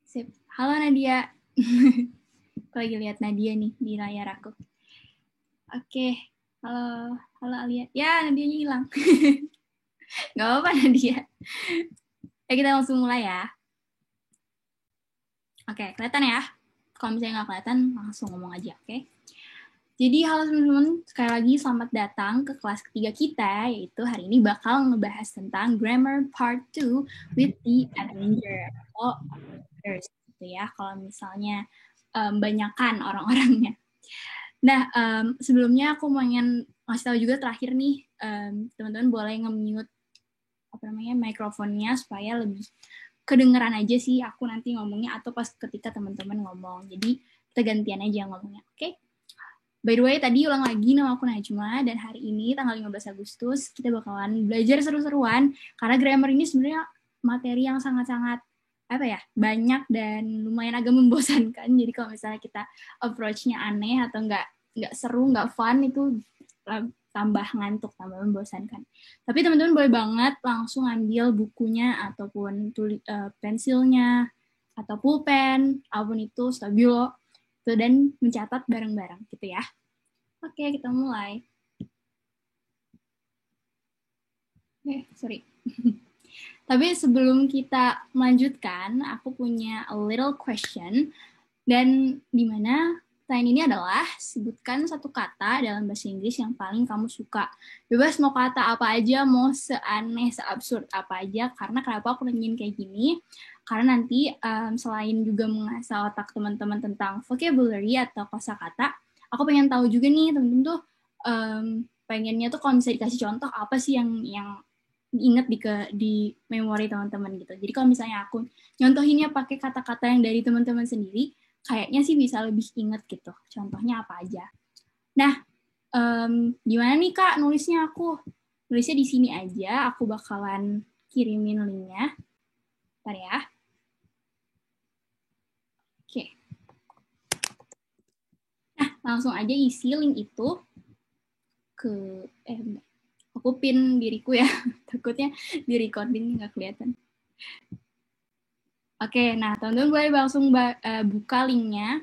Sip. Halo Nadia. Aku lagi lihat Nadia nih di layar aku. Oke. Halo Alia. Ya, Nadianya hilang. Gak apa-apa Nadia. Ya, kita langsung mulai ya. Oke, kelihatan ya? Kalau misalnya nggak kelihatan, langsung ngomong aja, oke? Jadi, halo teman-teman. Sekali lagi selamat datang ke kelas ketiga kita, yaitu hari ini bakal ngebahas tentang Grammar Part 2 with the Avenger atau Avengers, gitu ya. Kalau misalnya banyakan orang-orangnya. Nah, sebelumnya aku pengen ngasih tahu juga terakhir nih, teman-teman boleh nge-mute mikrofonnya supaya lebih kedengeran aja sih aku nanti ngomongnya atau pas ketika teman-teman ngomong. Jadi kita gantian aja ngomongnya, oke? Okay? By the way, tadi ulang lagi, nama aku Najma, dan hari ini tanggal 15 Agustus kita bakalan belajar seru-seruan karena grammar ini sebenarnya materi yang sangat-sangat banyak dan lumayan agak membosankan. Jadi kalau misalnya kita approach-nya aneh atau nggak seru, nggak fun, itu tambah ngantuk, tambah membosankan. Tapi teman-teman boleh banget langsung ambil bukunya ataupun pensilnya atau pulpen, apapun itu, stabilo, dan mencatat bareng-bareng gitu ya. Oke, kita mulai. Sorry. Tapi sebelum kita melanjutkan, aku punya a little question. Dan di mana pertanyaan ini adalah sebutkan satu kata dalam bahasa Inggris yang paling kamu suka. Bebas mau kata apa aja, mau seaneh, seabsurd apa aja. Karena kenapa aku nanyain kayak gini? Karena nanti selain juga mengasah otak teman-teman tentang vocabulary atau kosakata, aku pengen tahu juga nih teman-teman tuh pengennya tuh kalau bisa dikasih contoh apa sih yang diingat di memori teman-teman gitu. Jadi kalau misalnya aku nyontohinnya pakai kata-kata yang dari teman-teman sendiri, kayaknya sih bisa lebih inget gitu. Contohnya apa aja. Nah, gimana nih Kak nulisnya aku? Nulisnya di sini aja, aku bakalan kirimin linknya. Bentar ya. Oke. Nah, langsung aja isi link itu ke, aku pin diriku ya. Takutnya di recording nggak kelihatan. Oke, nah teman-teman boleh langsung buka linknya.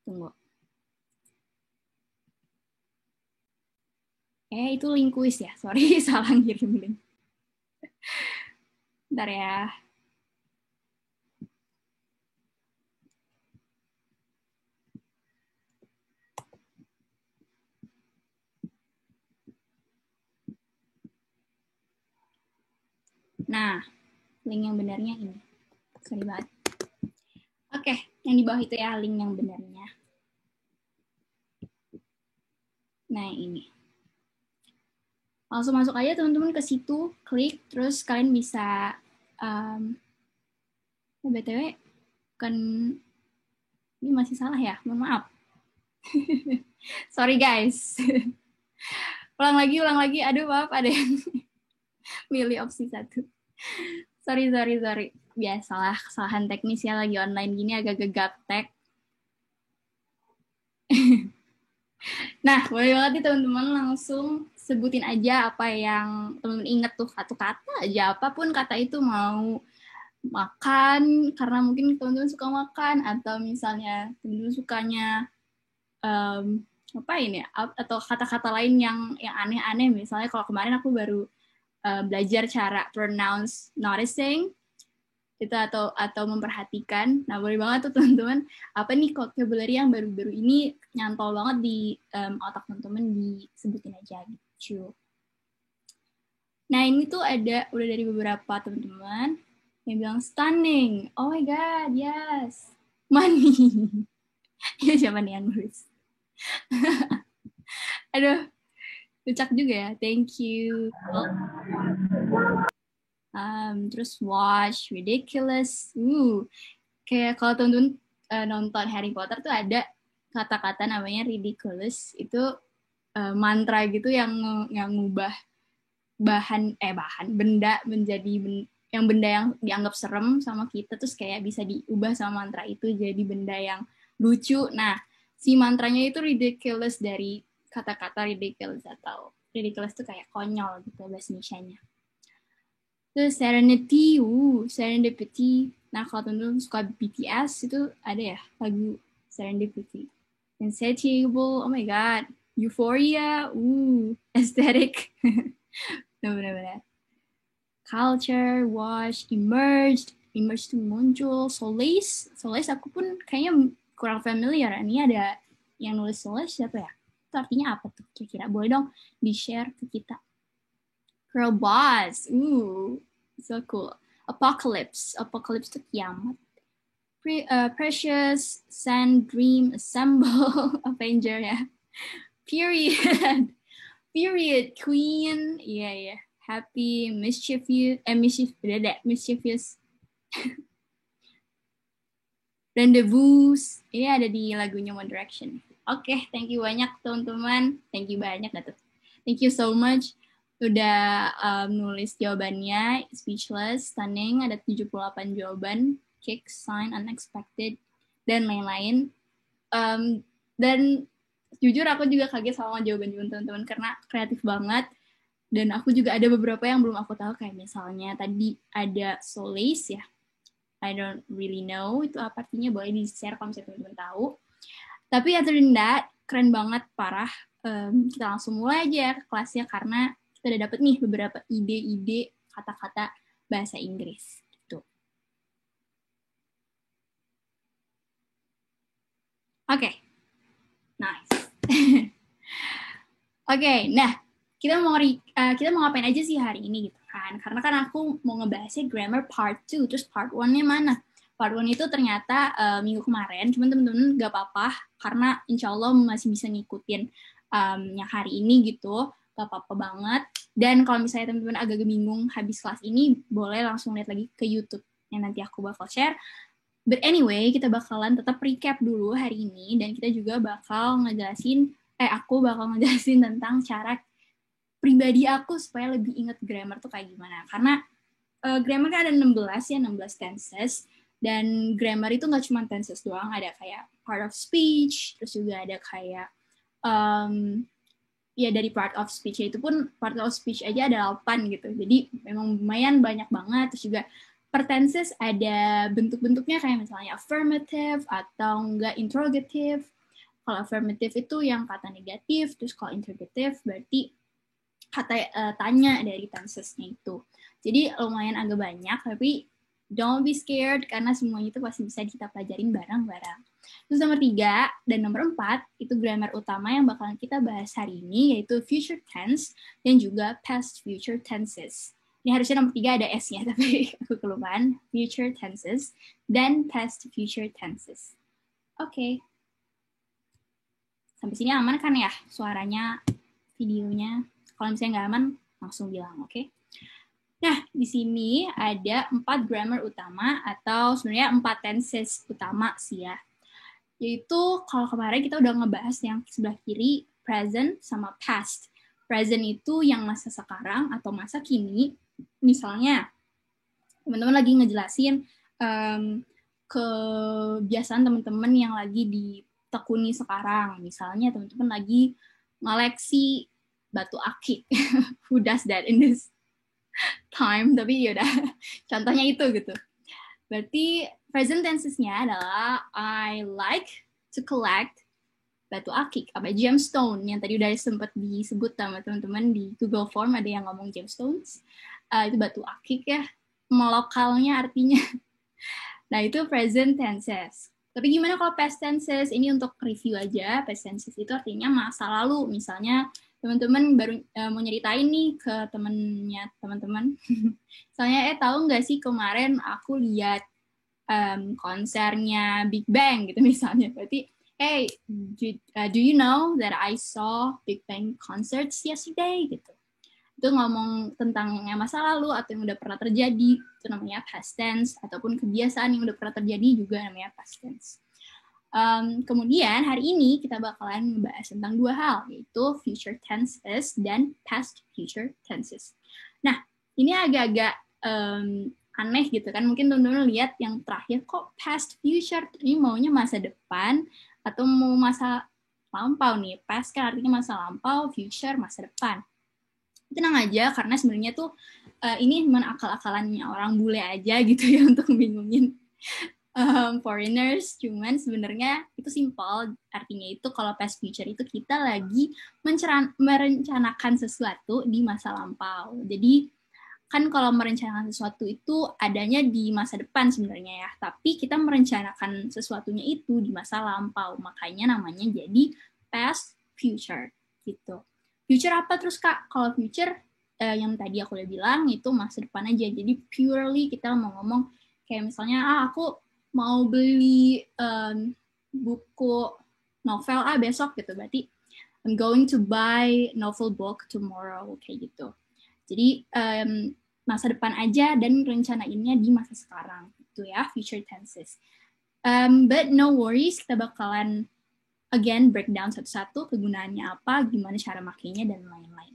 Tunggu. Itu link kuis ya. Sorry, salah ngirim link. Bentar ya. Nah, link yang benarnya ini. Sorry banget. Oke, yang di bawah itu ya link yang benarnya. Nah, ini. Langsung masuk aja teman-teman ke situ, klik, terus kalian bisa BTW kan ini masih salah ya, mohon maaf. Sorry guys. ulang lagi. Aduh, maaf, ada yang milih opsi 1. Sorry. Biasalah, kesalahan teknis ya, lagi online gini agak gaptek. Nah, boleh banget nih teman-teman langsung sebutin aja apa yang teman-teman inget tuh, satu kata aja, apapun kata itu, mau makan karena mungkin teman-teman suka makan, atau misalnya teman-teman sukanya apa ini atau kata-kata lain yang aneh-aneh. Misalnya kalau kemarin aku baru belajar cara pronounce noticing itu atau memperhatikan. Nah, boleh banget tuh teman-teman, apa nih vocabulary yang baru-baru ini nyantol banget di otak teman-teman, disebutin aja gitu. Nah, ini tuh udah dari beberapa teman-teman yang bilang stunning. Oh my god, yes. Money. Ya, siapa nih yang nulis? Aduh, lucak juga ya. Thank you. Terus watch, ridiculous. Kayak kalau teman-teman nonton Harry Potter tuh ada kata-kata namanya ridiculous. Itu mantra gitu yang ngubah benda menjadi benda yang dianggap serem sama kita, terus kayak bisa diubah sama mantra itu jadi benda yang lucu. Nah, si mantranya itu ridiculous, dari kata-kata ridiculous, atau ridiculous itu kayak konyol gitu bahasa Indonesianya. Terus Serenity, Serendipity. Nah, kalau teman-teman suka BTS itu ada ya lagu Serendipity. Insatiable, oh my god. Euphoria, aesthetic. Benar-benar. Culture, Watch, Emerged tuh muncul, Solace aku pun kayaknya kurang familiar. Ini ada yang nulis Solace siapa ya? Itu artinya apa tuh kira-kira? Boleh dong di-share ke kita. Girl Boss, so cool. Apocalypse itu kiamat. Precious, Sand, Dream, Assemble, Avenger ya. Period, Queen, yeah. Happy, Mischievous, Rendezvous, ini ada di lagunya One Direction. Oke, thank you banyak teman-teman. Thank you banyak gak tuh? Thank you so much udah nulis jawabannya. Speechless, stunning, ada 78 jawaban. Kick, sign, unexpected, dan lain-lain. Dan jujur aku juga kaget sama jawaban teman-teman karena kreatif banget. Dan aku juga ada beberapa yang belum aku tahu, kayak misalnya tadi ada Solace ya. I don't really know itu apa artinya, boleh di-share kalau misalnya teman-teman tahu. Tapi other than that, keren banget, parah. Kita langsung mulai aja ke kelasnya karena kita udah dapet nih beberapa ide-ide kata-kata bahasa Inggris. Gitu. Oke. Nice. Oke, nah kita mau ngapain aja sih hari ini gitu kan? Karena kan aku mau ngebahasnya grammar part 2, terus part 1-nya mana? Part 1 itu ternyata minggu kemarin, cuman temen-temen gak apa-apa, karena insya Allah masih bisa ngikutin yang hari ini gitu, gak apa-apa banget. Dan kalau misalnya temen-temen agak bingung habis kelas ini, boleh langsung lihat lagi ke YouTube, yang nanti aku bakal share. But anyway, kita bakalan tetap recap dulu hari ini, dan kita juga bakal aku bakal ngejelasin tentang cara pribadi aku supaya lebih inget grammar tuh kayak gimana. Karena grammar kan ada 16 tenses, dan grammar itu nggak cuma tenses doang, ada kayak part of speech, terus juga ada kayak ya dari part of speech itu pun part of speech aja ada 8 gitu. Jadi memang lumayan banyak banget. Terus juga per tenses ada bentuk-bentuknya kayak misalnya affirmative atau enggak interrogative. Kalau affirmative itu yang kata negatif, terus kalau interrogative berarti kata tanya dari tensesnya itu. Jadi lumayan agak banyak, tapi don't be scared karena semuanya itu pasti bisa kita pelajarin bareng-bareng. Terus nomor 3 dan nomor 4 itu grammar utama yang bakalan kita bahas hari ini, yaitu future tense dan juga past future tenses. Ini harusnya nomor 3 ada S-nya, tapi aku kelupaan. Future tenses dan past future tenses. Oke. Sampai sini aman kan ya suaranya, videonya? Kalau misalnya nggak aman, langsung bilang, oke? Nah, di sini ada 4 grammar utama, atau sebenarnya 4 tenses utama sih ya. Yaitu, kalau kemarin kita udah ngebahas yang sebelah kiri, present sama past. Present itu yang masa sekarang atau masa kini. Misalnya, teman-teman lagi ngejelasin kebiasaan teman-teman yang lagi ditekuni sekarang. Misalnya, teman-teman lagi ngoleksi batu akik. Who does that in this time? Tapi yaudah, contohnya itu gitu. Berarti present tenses-nya adalah I like to collect batu akik, apa gemstone, yang tadi udah sempat disebut sama teman-teman di Google Form, ada yang ngomong gemstones. Itu batu akik ya, melokalnya artinya. Nah, itu present tenses. Tapi gimana kalau past tenses? Ini untuk review aja. Past tenses itu artinya masa lalu. Misalnya, teman-teman baru mau nyeritain nih ke temennya teman-teman. Misalnya, tahu nggak sih kemarin aku lihat konsernya Big Bang gitu misalnya. Berarti, hey, do you know that I saw Big Bang concerts yesterday? Gitu. Itu ngomong tentang yang masa lalu atau yang udah pernah terjadi, itu namanya past tense, ataupun kebiasaan yang udah pernah terjadi juga namanya past tense. Kemudian hari ini kita bakalan membahas tentang 2 hal, yaitu future tenses dan past future tenses. Nah, ini agak-agak aneh gitu kan, mungkin teman-teman lihat yang terakhir kok past future, ini maunya masa depan atau mau masa lampau nih. Past kan artinya masa lampau, future masa depan. Tenang aja, karena sebenarnya tuh ini cuma akal-akalannya orang bule aja gitu ya untuk bingungin foreigners, cuman sebenarnya itu simple. Artinya itu kalau past future itu kita lagi merencanakan sesuatu di masa lampau. Jadi kan kalau merencanakan sesuatu itu adanya di masa depan sebenarnya ya, tapi kita merencanakan sesuatunya itu di masa lampau, makanya namanya jadi past future gitu. Future apa terus Kak? Kalau future yang tadi aku udah bilang itu masa depan aja, jadi purely kita mau ngomong kayak misalnya aku mau beli buku novel besok gitu, berarti I'm going to buy novel book tomorrow kayak gitu. Jadi masa depan aja dan rencanainnya di masa sekarang gitu ya, future tenses. But no worries, kita bakalan again breakdown satu-satu kegunaannya apa, gimana cara makainya dan lain-lain.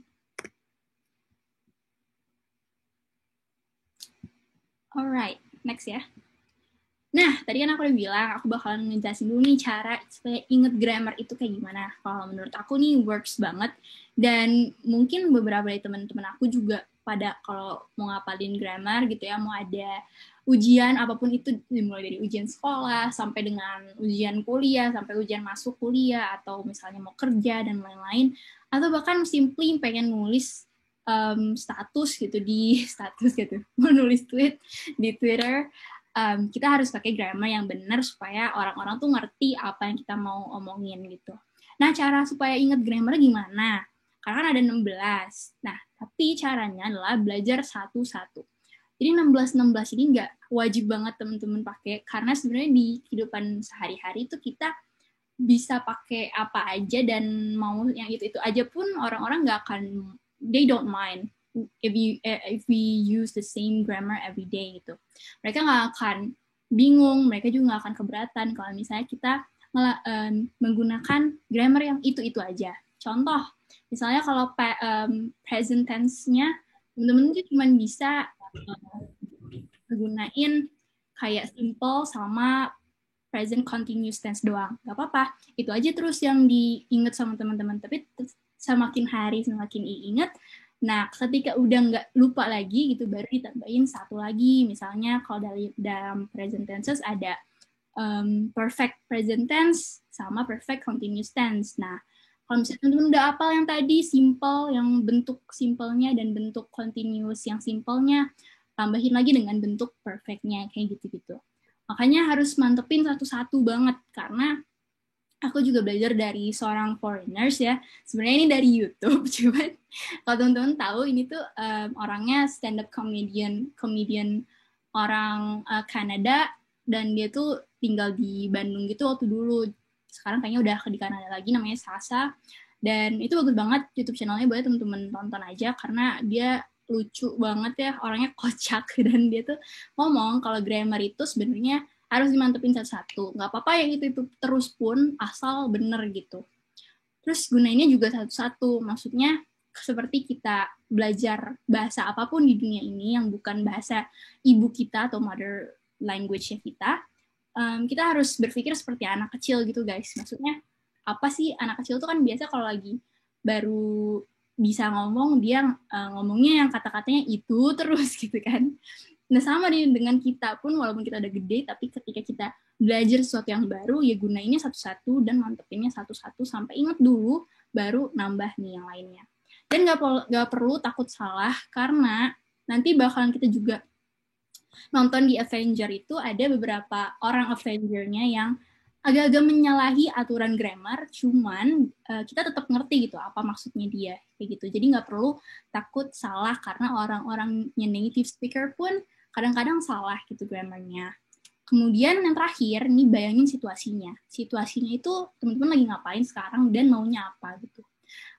Alright, next ya. Nah, tadi kan aku udah bilang, aku bakalan ngejelasin dulu nih cara supaya inget grammar itu kayak gimana. Kalau menurut aku nih works banget, dan mungkin beberapa dari teman-teman aku juga pada kalau mau ngapalin grammar gitu ya, mau ada ujian apapun itu, dimulai dari ujian sekolah, sampai dengan ujian kuliah, sampai ujian masuk kuliah, atau misalnya mau kerja dan lain-lain, atau bahkan simply pengen nulis status gitu di status gitu, mau nulis tweet di Twitter, kita harus pakai grammar yang benar supaya orang-orang tuh ngerti apa yang kita mau omongin gitu. Nah, cara supaya inget grammar gimana? Karena kan ada 16. Nah, tapi caranya adalah belajar satu-satu. Jadi 16-16 ini nggak wajib banget teman-teman pakai, karena sebenarnya di kehidupan sehari-hari itu kita bisa pakai apa aja dan mau yang itu aja pun orang-orang nggak akan, they don't mind if we use the same grammar every day gitu. Mereka nggak akan bingung, mereka juga nggak akan keberatan kalau misalnya kita menggunakan grammar yang itu aja. Contoh, misalnya kalau present tense-nya teman-teman itu cuma bisa gunain kayak simple sama present continuous tense doang. Gak apa-apa, itu aja terus yang diingat sama teman-teman. Tapi semakin hari semakin diingat. Nah, ketika udah nggak lupa lagi gitu, baru ditambahin satu lagi. Misalnya kalau dalam present tenses ada perfect present tense sama perfect continuous tense. Nah, kalau misalnya teman-teman udah apal yang tadi, simple, yang bentuk simpelnya dan bentuk continuous yang simpelnya, tambahin lagi dengan bentuk perfectnya, kayak gitu-gitu. Makanya harus mantepin satu-satu banget, karena aku juga belajar dari seorang foreigners ya. Sebenarnya ini dari YouTube, cuman kalau teman-teman tahu ini tuh orangnya stand up comedian orang Kanada, dan dia tuh tinggal di Bandung gitu waktu dulu. Sekarang kayaknya udah di Kanada lagi, namanya Sasa. Dan itu bagus banget YouTube channelnya, boleh teman-teman tonton aja karena dia lucu banget ya, orangnya kocak, dan dia tuh ngomong kalau grammar itu sebenarnya harus dimantepin satu-satu. Nggak apa-apa yang itu terus pun, asal bener gitu. Terus gunainnya juga satu-satu. Maksudnya seperti kita belajar bahasa apapun di dunia ini yang bukan bahasa ibu kita atau mother language-nya kita harus berpikir seperti anak kecil gitu guys. Maksudnya apa sih, anak kecil tuh kan biasa kalau lagi baru bisa ngomong, dia ngomongnya yang kata-katanya itu terus gitu kan. Nah, sama nih dengan kita pun, walaupun kita udah gede, tapi ketika kita belajar sesuatu yang baru, ya gunainnya satu-satu dan mantepinnya satu-satu sampai ingat dulu, baru nambah nih yang lainnya. Dan nggak perlu takut salah, karena nanti bakalan kita juga nonton di Avenger itu ada beberapa orang Avenger-nya yang agak-agak menyalahi aturan grammar, cuman kita tetap ngerti gitu apa maksudnya dia, kayak gitu. Jadi nggak perlu takut salah, karena orang-orangnya native speaker pun kadang-kadang salah gitu grammarnya. Kemudian yang terakhir, nih bayangin situasinya. Situasinya itu teman-teman lagi ngapain sekarang dan maunya apa gitu.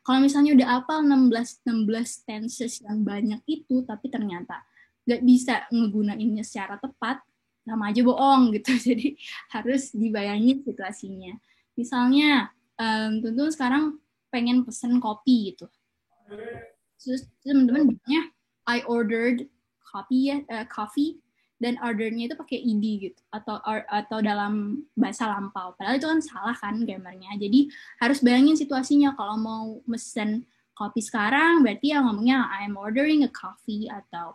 Kalau misalnya udah apal 16 tenses yang banyak itu, tapi ternyata nggak bisa ngegunainnya secara tepat, sama aja bohong gitu. Jadi harus dibayangin situasinya. Misalnya, teman-teman sekarang pengen pesen kopi gitu. Terus teman-teman bilangnya, I ordered coffee, dan ordernya itu pakai ed gitu, atau dalam bahasa lampau. Padahal itu kan salah kan grammarnya. Jadi harus bayangin situasinya. Kalau mau mesen kopi sekarang, berarti ya ngomongnya I'm ordering a coffee, atau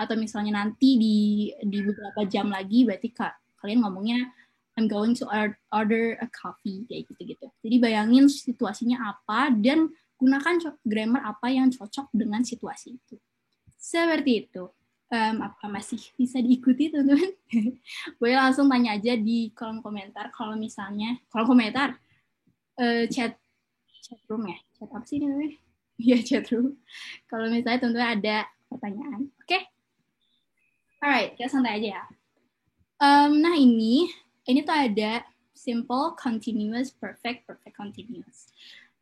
atau misalnya nanti di beberapa jam lagi berarti kalian ngomongnya I'm going to order a coffee kayak gitu-gitu. Jadi bayangin situasinya apa dan gunakan grammar apa yang cocok dengan situasi itu. Seperti itu. Apa masih bisa diikuti teman-teman? Boleh langsung tanya aja di kolom komentar. Kalau misalnya kolom komentar chat room ya. Chat apa sih namanya? Ya chat room. Kalau misalnya teman-teman ada pertanyaan, oke? Alright, kita santai aja ya. Nah ini tuh ada simple, continuous, perfect, perfect continuous.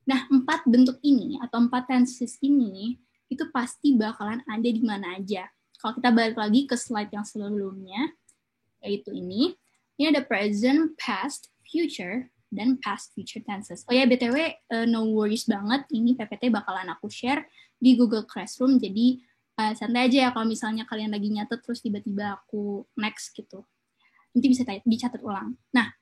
Nah 4 bentuk ini atau 4 tenses ini itu pasti bakalan ada di mana aja. Kalau kita balik lagi ke slide yang sebelumnya, yaitu ini ada present, past, future, dan past future tenses. Oh ya, BTW, no worries banget, ini PPT bakalan aku share di Google Classroom, jadi santai aja ya kalau misalnya kalian lagi nyatet terus tiba-tiba aku next gitu. Nanti bisa dicatat ulang. Nah,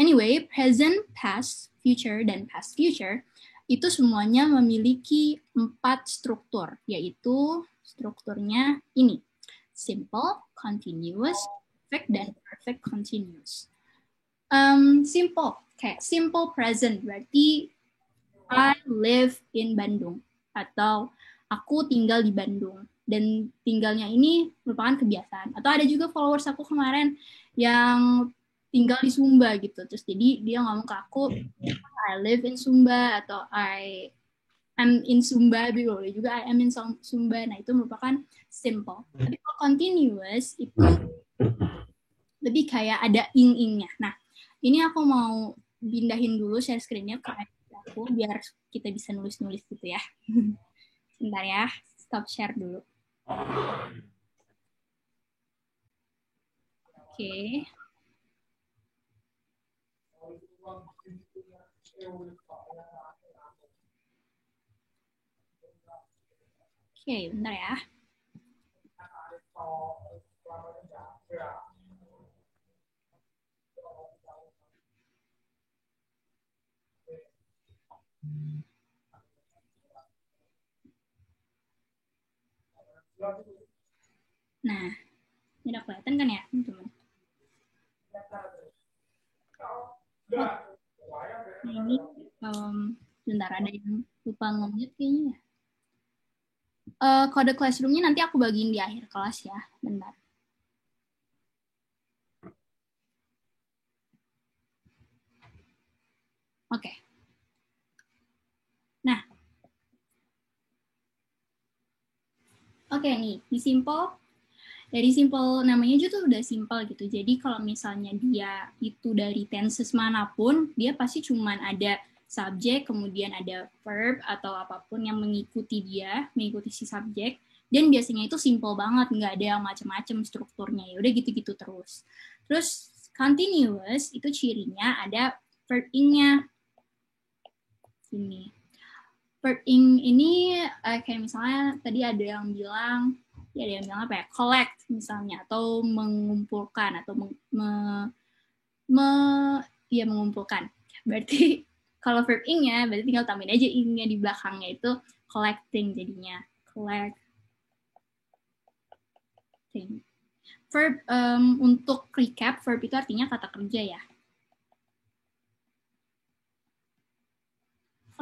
anyway, present, past, future, dan past future itu semuanya memiliki 4 struktur, yaitu strukturnya ini. Simple, continuous, perfect, dan perfect continuous. Simple, kayak simple present, berarti I live in Bandung, atau aku tinggal di Bandung. Dan tinggalnya ini merupakan kebiasaan. Atau ada juga followers aku kemarin yang tinggal di Sumba gitu. Terus jadi dia ngomong ke aku, I live in Sumba, atau I am in Sumba, boleh juga I am in Sumba. Nah itu merupakan simple. Tapi kalau continuous itu lebih kayak ada ing-ingnya. Nah ini aku mau pindahin dulu share screen-nya ke aku biar kita bisa nulis-nulis gitu ya. Bentar ya, stop share dulu. Oke. Oke, bentar ya. Nah, ini udah kelihatan kan ya, teman-teman? Nah, ini bentar ada yang lupa nge-mute kayaknya ya. Kode classroom-nya nanti aku bagiin di akhir kelas ya, bentar. Oke. Nah. Oke nih, di simple. Dari simple namanya juga udah simple gitu. Jadi kalau misalnya dia itu dari tenses manapun, dia pasti cuman ada subjek, kemudian ada verb atau apapun yang mengikuti dia, mengikuti si subjek. Dan biasanya itu simple banget, nggak ada yang macam-macam strukturnya. Ya udah gitu-gitu terus. Terus continuous itu cirinya ada verb ing-nya. Ini. Verb ing ini kayak misalnya tadi ada yang bilang apa ya, collect misalnya, atau mengumpulkan, atau mengumpulkan. Berarti kalau verb ing-nya berarti tinggal tambahin aja ing-nya di belakangnya, itu collecting jadinya. Collecting. Verb, untuk recap, verb itu artinya kata kerja ya.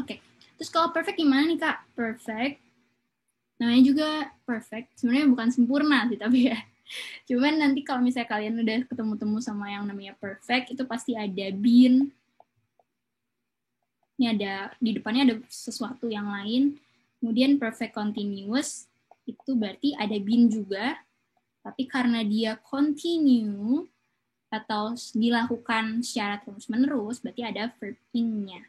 Oke. Terus kalau perfect gimana nih Kak? Perfect namanya juga perfect, sebenarnya bukan sempurna sih tapi ya. Cuman nanti kalau misalnya kalian udah ketemu-temu sama yang namanya perfect, itu pasti ada been. Ini ada, di depannya ada sesuatu yang lain. Kemudian perfect continuous, itu berarti ada been juga. Tapi karena dia continue, atau dilakukan secara terus-menerus, berarti ada verb ing-nya.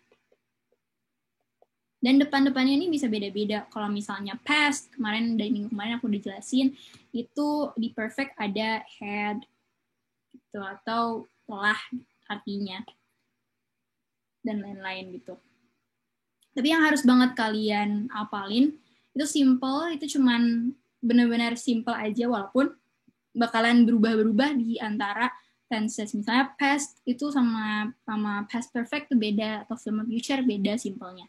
Dan depan-depannya ini bisa beda-beda. Kalau misalnya past, kemarin dari minggu kemarin aku udah jelasin, itu di perfect ada had, gitu, atau telah artinya, dan lain-lain gitu. Tapi yang harus banget kalian apalin, itu simple, itu cuman benar-benar simple aja, walaupun bakalan berubah-berubah di antara tenses. Misalnya past itu sama past perfect itu beda, atau sama future beda simpelnya.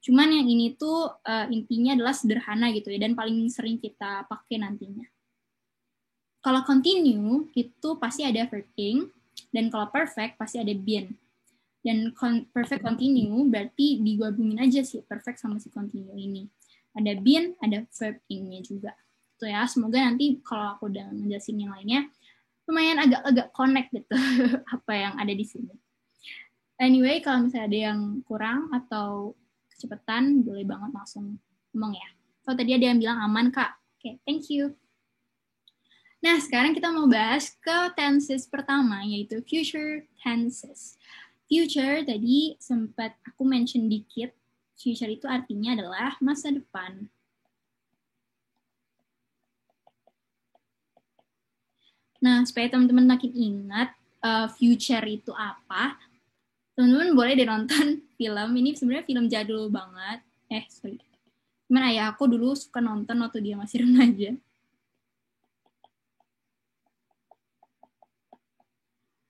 Cuman yang ini tuh intinya adalah sederhana gitu ya, dan paling sering kita pakai nantinya. Kalau continue itu pasti ada verb ing, dan kalau perfect pasti ada been. Dan perfect continue berarti digabungin aja sih perfect sama si continue ini. Ada been, ada verb ing-nya juga. Itu ya, semoga nanti kalau aku udah ngejelasin yang lainnya lumayan agak connect gitu apa yang ada di sini. Anyway, kalau misalnya ada yang kurang atau kecepatan, boleh banget langsung ngomong ya. Kalau tadi ada yang bilang aman, Kak. Oke, thank you. Nah, sekarang kita mau bahas ke tenses pertama, yaitu future tenses. Future tadi sempat aku mention dikit. Future itu artinya adalah masa depan. Nah, supaya teman-teman makin ingat future itu apa, teman-teman boleh deh nonton film. Ini sebenarnya film jadul banget. Sorry. Cuman ayah aku dulu suka nonton waktu dia masih remaja.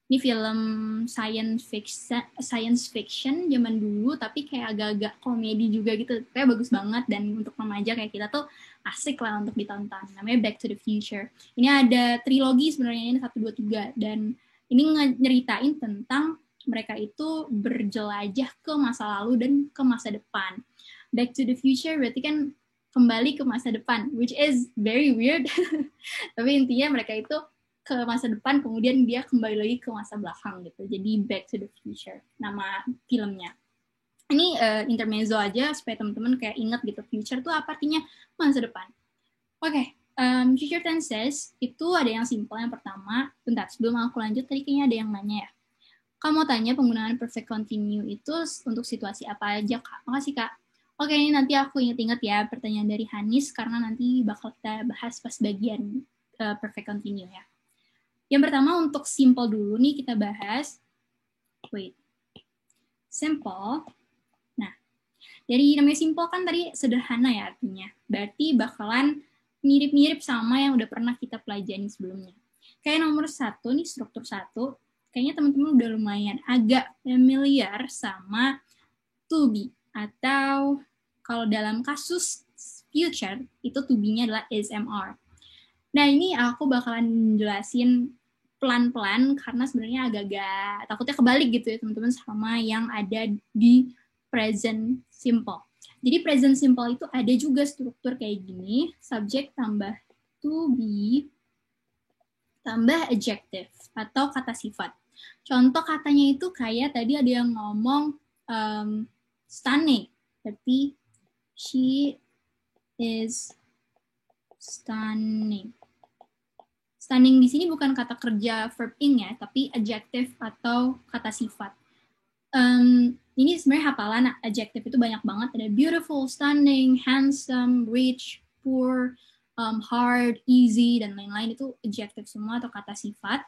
Ini film science fiction zaman dulu, tapi kayak agak-agak komedi juga gitu. Kayak bagus banget, dan untuk remaja kayak kita tuh asik lah untuk ditonton. Namanya Back to the Future. Ini ada trilogi sebenarnya, ini 1, 2, 3. Dan ini nyeritain tentang mereka itu berjelajah ke masa lalu dan ke masa depan. Back to the Future berarti kan kembali ke masa depan, which is very weird. Tapi intinya mereka itu ke masa depan, kemudian dia kembali lagi ke masa belakang gitu. Jadi Back to the Future nama filmnya. Ini intermezzo aja supaya teman-teman kayak ingat gitu, future tuh apa artinya, masa depan. Oke, future tenses itu ada yang simple. Yang pertama, bentar sebelum aku lanjut, tadi kayaknya ada yang nanya ya. Kamu tanya penggunaan perfect continue itu untuk situasi apa aja, Kak? Makasih, Kak. Oke, ini nanti aku inget-inget ya pertanyaan dari Hanis, karena nanti bakal kita bahas pas bagian perfect continue ya. Yang pertama untuk simple dulu nih kita bahas. Simple. Nah, dari namanya simple kan tadi sederhana ya artinya. Berarti bakalan mirip-mirip sama yang udah pernah kita pelajari sebelumnya. Kayak nomor 1 nih, struktur 1. Kayaknya teman-teman udah lumayan agak familiar sama to be. Atau kalau dalam kasus future, itu to be-nya adalah SMR. Nah, ini aku bakalan jelasin pelan-pelan karena sebenarnya agak-agak takutnya kebalik gitu ya teman-teman sama yang ada di present simple. Jadi present simple itu ada juga struktur kayak gini, subject tambah to be tambah adjective atau kata sifat. Contoh katanya itu kayak tadi ada yang ngomong stunning, berarti she is stunning. Stunning di sini bukan kata kerja verb ing ya, tapi adjective atau kata sifat. Ini sebenarnya hafalan adjective itu banyak banget. Ada beautiful, stunning, handsome, rich, poor, hard, easy, dan lain-lain. Itu adjective semua atau kata sifat.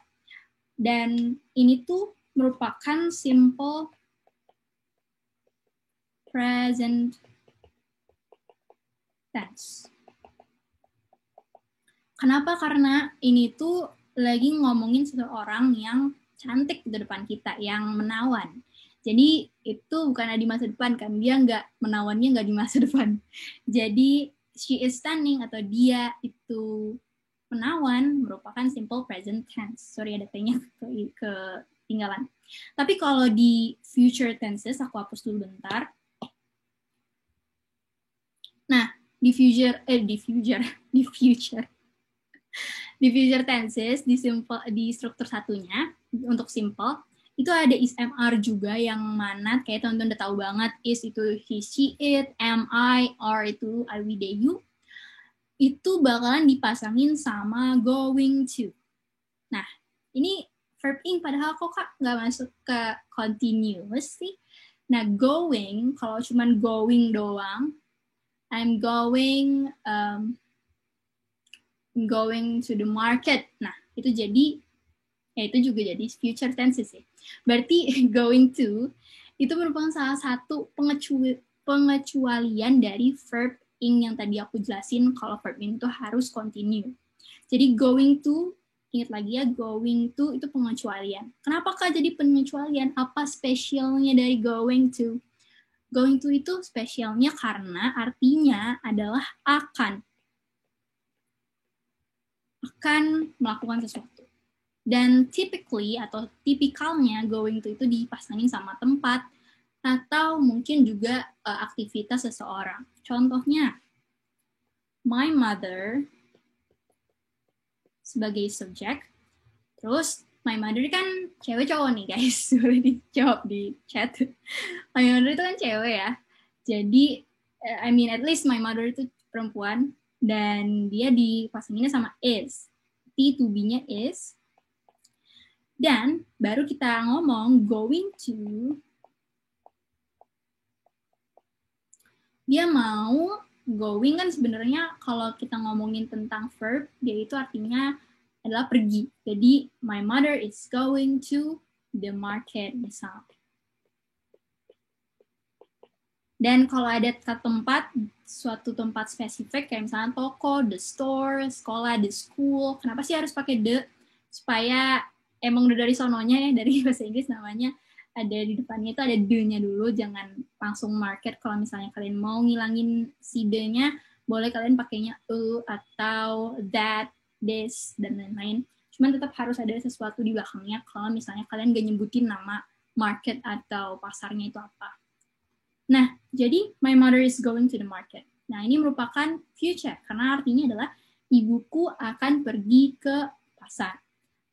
Dan ini tuh merupakan simple present tense. Kenapa? Karena ini tuh lagi ngomongin seseorang yang cantik di depan kita, yang menawan. Jadi itu bukan di masa depan kan, dia menawannya nggak di masa depan. Jadi she is stunning atau dia itu menawan merupakan simple present tense. Sorry ada T-nya ketinggalan. Tapi kalau di future tenses, aku hapus dulu bentar. Nah, di future tenses di struktur satunya untuk simple itu ada is MR juga, yang mana kayak teman-teman udah tahu banget. Is itu he, she, it, am, I, are itu I, we, they, you. Itu bakalan dipasangin sama going to. Nah, ini verb ing padahal kok Kak nggak masuk ke continuous sih. Nah, going, kalau cuman going doang, I'm going to the market. Nah, itu jadi itu juga jadi future tense sih. Berarti going to itu merupakan salah satu pengecualian dari verb ing yang tadi aku jelasin kalau verb ing itu harus continue. Jadi going to, ingat lagi ya, going to itu pengecualian. Kenapa Kak jadi pengecualian? Apa spesialnya dari going to? Going to itu spesialnya karena artinya adalah akan melakukan sesuatu. Dan typically atau tipikalnya going to itu dipasangin sama tempat atau mungkin juga aktivitas seseorang. Contohnya, my mother sebagai subjek, terus my mother kan cewek cowok nih guys, boleh dijawab di chat. My mother itu kan cewek ya, jadi I mean at least my mother itu perempuan, dan dia dipasanginnya sama is, T to be-nya is, dan baru kita ngomong going to, dia mau going kan sebenarnya kalau kita ngomongin tentang verb, dia itu artinya adalah pergi. Jadi, my mother is going to the market misalnya. Dan kalau ada tempat, suatu tempat spesifik, kayak misalnya toko, the store, sekolah, the school, kenapa sih harus pakai the? Supaya emang udah dari sononya ya, dari bahasa Inggris namanya, ada di depannya itu ada the-nya dulu, jangan langsung market. Kalau misalnya kalian mau ngilangin si the-nya, boleh kalian pakainya atau that, this, dan lain-lain. Cuman tetap harus ada sesuatu di belakangnya kalau misalnya kalian gak nyebutin nama market atau pasarnya itu apa. Nah, jadi my mother is going to the market. Nah, ini merupakan future karena artinya adalah ibuku akan pergi ke pasar.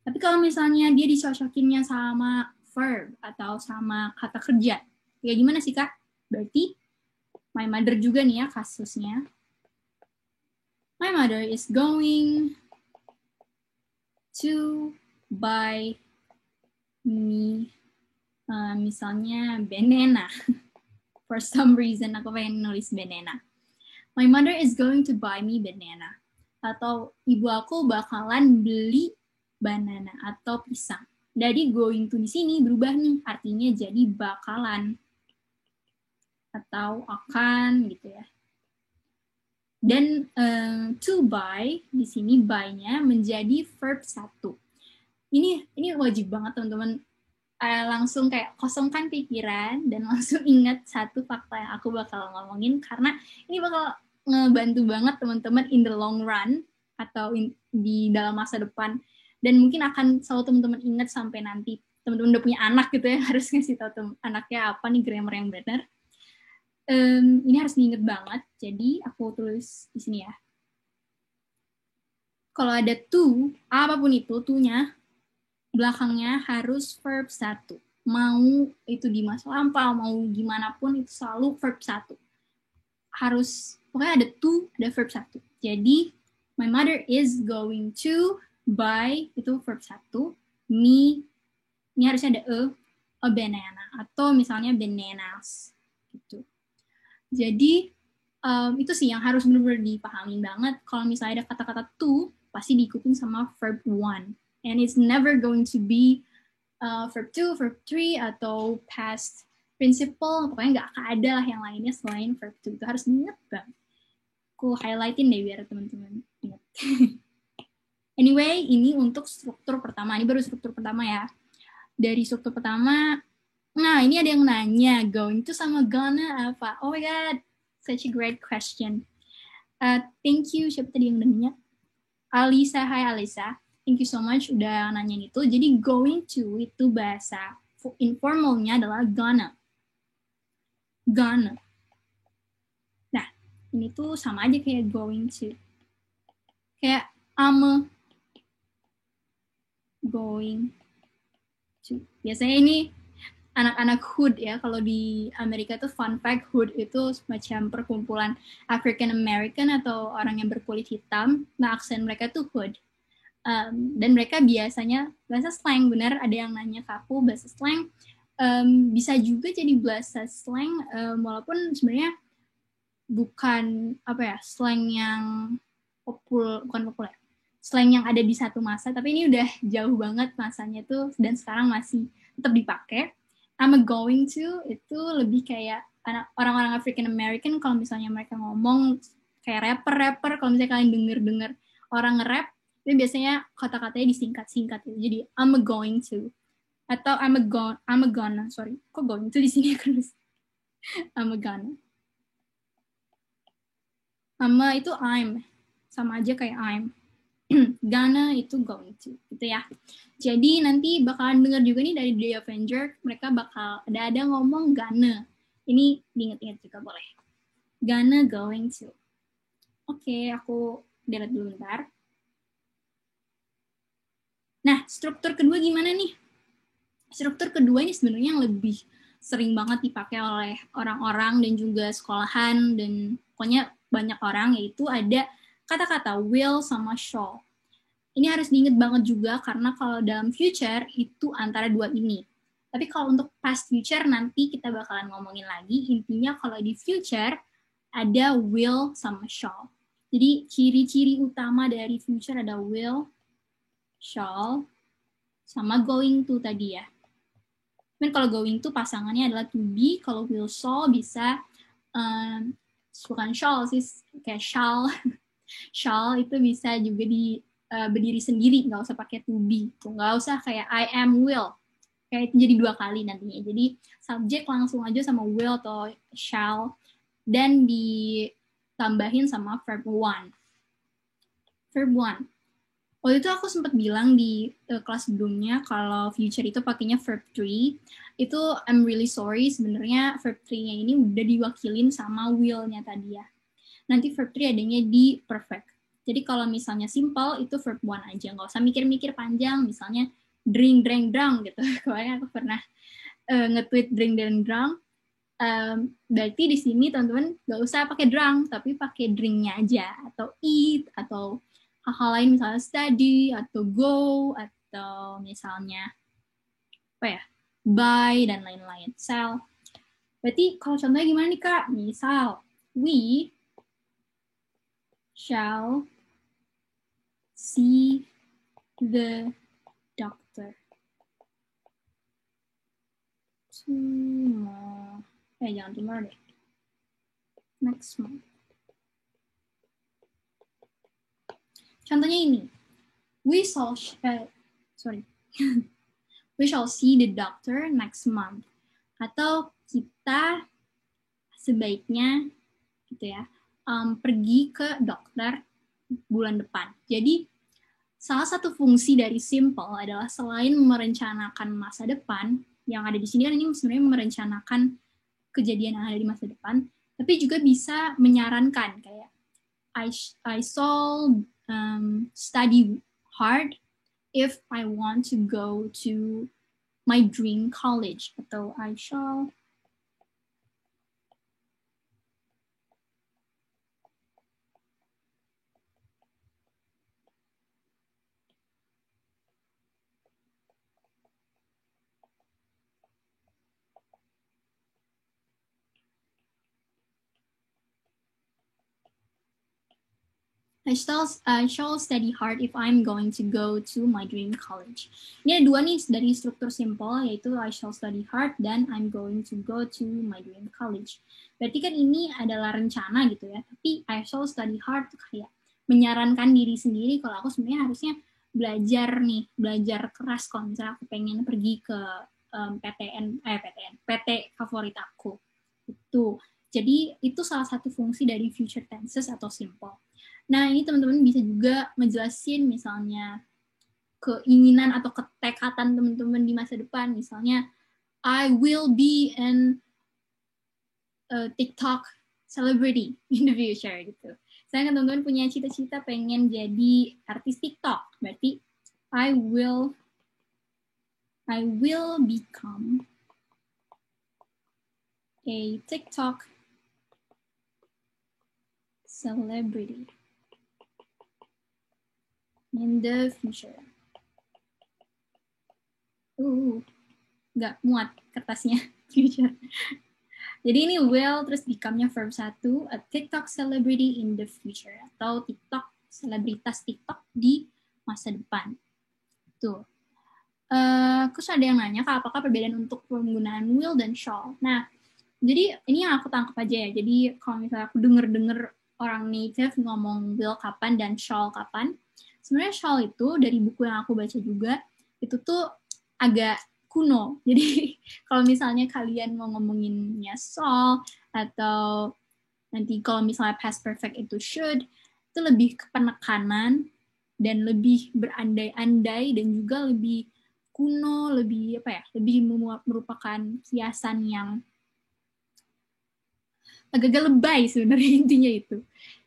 Tapi kalau misalnya dia dicocokinnya sama verb atau sama kata kerja, ya gimana sih Kak? Berarti my mother juga nih ya kasusnya. My mother is going to buy me misalnya banana. For some reason aku pengen nulis banana. My mother is going to buy me banana. Atau ibu aku bakalan beli banana atau pisang. Jadi going to di sini berubah nih, artinya jadi bakalan atau akan gitu ya. Dan to buy di sini buy-nya menjadi verb 1. Ini wajib banget teman-teman. Langsung kayak kosongkan pikiran dan langsung ingat satu fakta yang aku bakal ngomongin karena ini bakal ngebantu banget teman-teman in the long run atau di dalam masa depan, dan mungkin akan selalu teman-teman ingat sampai nanti teman-teman udah punya anak gitu ya, harus ngasih tahu anaknya apa nih grammar yang benar. Ini harus diingat banget, jadi aku tulis di sini ya. Kalau ada to, apapun itu to-nya belakangnya harus verb 1. Mau itu di masa lampau, mau gimana pun itu selalu verb 1. Harus, pokoknya ada to, ada verb 1. Jadi, my mother is going to buy, itu verb 1. Me, ini harusnya ada a banana. Atau misalnya bananas. Gitu. Jadi, itu sih yang harus benar-benar dipahami banget. Kalau misalnya ada kata-kata to, pasti diikutin sama verb 1. And it's never going to be verb 2, verb 3, atau past participle. Pokoknya nggak ada lah yang lainnya selain verb 2. Itu harus diingat banget. Aku highlightin deh biar teman-teman ingat. Anyway, ini untuk struktur pertama. Ini baru struktur pertama ya. Dari struktur pertama, nah ini ada yang nanya, going to sama gonna apa? Oh my god, such a great question. Thank you, siapa tadi yang nanya? Alisa, hi Alisa. Thank you so much udah nanyain itu. Jadi going to itu bahasa informalnya adalah gonna. Gonna. Nah, ini tuh sama aja kayak going to. Kayak I'm going to. Biasanya ini anak-anak hood ya. Kalau di Amerika tuh fun fact, hood itu semacam perkumpulan African American atau orang yang berkulit hitam. Nah, aksen mereka tuh hood. Dan mereka biasanya bahasa slang, benar ada yang nanya ke aku bahasa slang, bisa juga jadi bahasa slang, walaupun sebenarnya bukan apa ya slang yang bukan populer, slang yang ada di satu masa, tapi ini udah jauh banget masanya tuh dan sekarang masih tetap dipakai. I'm going to itu lebih kayak orang-orang African American kalau misalnya mereka ngomong kayak rapper, kalau misalnya kalian denger orang nge-rap, itu biasanya kata-katanya disingkat-singkat gitu. Jadi I'm going to atau I'm a gonna, sorry, kok going to di sini terus. I'm gonna. Sama itu I'm. Sama aja kayak I'm. Gonna itu going to. Gitu ya. Jadi nanti bakalan dengar juga nih dari The Avenger. Mereka bakal ada ngomong gonna. Ini diinget-inget juga boleh. Gonna, going to. Oke, aku delete dulu bentar. Nah, struktur kedua gimana nih? Struktur kedua ini sebenarnya yang lebih sering banget dipakai oleh orang-orang dan juga sekolahan dan pokoknya banyak orang, yaitu ada kata-kata will sama shall. Ini harus diingat banget juga karena kalau dalam future itu antara dua ini. Tapi kalau untuk past future nanti kita bakalan ngomongin lagi. Intinya kalau di future ada will sama shall. Jadi ciri-ciri utama dari future ada will, shall, sama going to tadi ya. Dan kalau going to pasangannya adalah to be, kalau will shall bisa bukan shall sih, kayak shall. Shall itu bisa juga berdiri sendiri, nggak usah pakai to be, nggak usah kayak I am will, kayak itu jadi 2 kali nantinya. Jadi subjek langsung aja sama will atau shall, dan ditambahin sama verb one. Verb one. Waktu itu aku sempat bilang di kelas sebelumnya kalau future itu pakainya verb 3. Itu I'm really sorry, sebenarnya verb 3-nya ini udah diwakilin sama will-nya tadi ya. Nanti verb 3 adanya di perfect. Jadi kalau misalnya simple itu verb 1 aja, nggak usah mikir-mikir panjang, misalnya drink, drank, drunk gitu. Kemarin aku pernah nge-tweet drink, drank, drunk. Berarti di sini teman-teman nggak usah pakai drunk, tapi pakai drinknya aja, atau eat, atau hal-hal lain misalnya study, atau go, atau misalnya apa ya, buy, dan lain-lain, sell. Berarti kalau contohnya gimana nih Kak? Misal, we shall see the doctor tomorrow. Jangan tomorrow deh. Next month. Contohnya ini. We shall see the doctor next month. Atau kita sebaiknya gitu ya, pergi ke dokter bulan depan. Jadi salah satu fungsi dari simple adalah selain merencanakan masa depan, yang ada di sini kan ini sebenarnya merencanakan kejadian yang ada di masa depan, tapi juga bisa menyarankan kayak I shall study hard if I want to go to my dream college, atau I shall study hard if I'm going to go to my dream college. Ini ada 2 nih dari struktur simple, yaitu I shall study hard dan I'm going to go to my dream college. Berarti kan ini adalah rencana gitu ya, tapi I shall study hard kayak menyarankan diri sendiri kalau aku sebenarnya harusnya belajar keras kalau misalnya aku pengen pergi ke PT favorit aku. Itu. Jadi itu salah satu fungsi dari future tenses atau simple. Nah, ini teman-teman bisa juga ngejelasin misalnya keinginan atau ketekatan teman-teman di masa depan. Misalnya, I will be an TikTok celebrity in the future gitu. Saya kan teman-teman punya cita-cita pengen jadi artis TikTok. Berarti I will become a TikTok celebrity in the future. Nggak muat kertasnya future. Jadi ini will terus become-nya verb 1, a TikTok celebrity in the future, atau TikTok, selebritas TikTok di masa depan. Tuh. Terus ada yang nanya, Kak, apakah perbedaan untuk penggunaan will dan shall? Nah, jadi ini yang aku tangkap aja ya. Jadi kalau misalnya aku denger orang native ngomong will kapan dan shall kapan, sebenarnya shall itu dari buku yang aku baca juga, itu tuh agak kuno. Jadi kalau misalnya kalian mau ngomonginnya shall atau nanti kalau misalnya past perfect itu should, itu lebih ke penekanan dan lebih berandai-andai dan juga lebih kuno, lebih lebih merupakan kiasan yang agak-agak lebay sebenarnya intinya itu.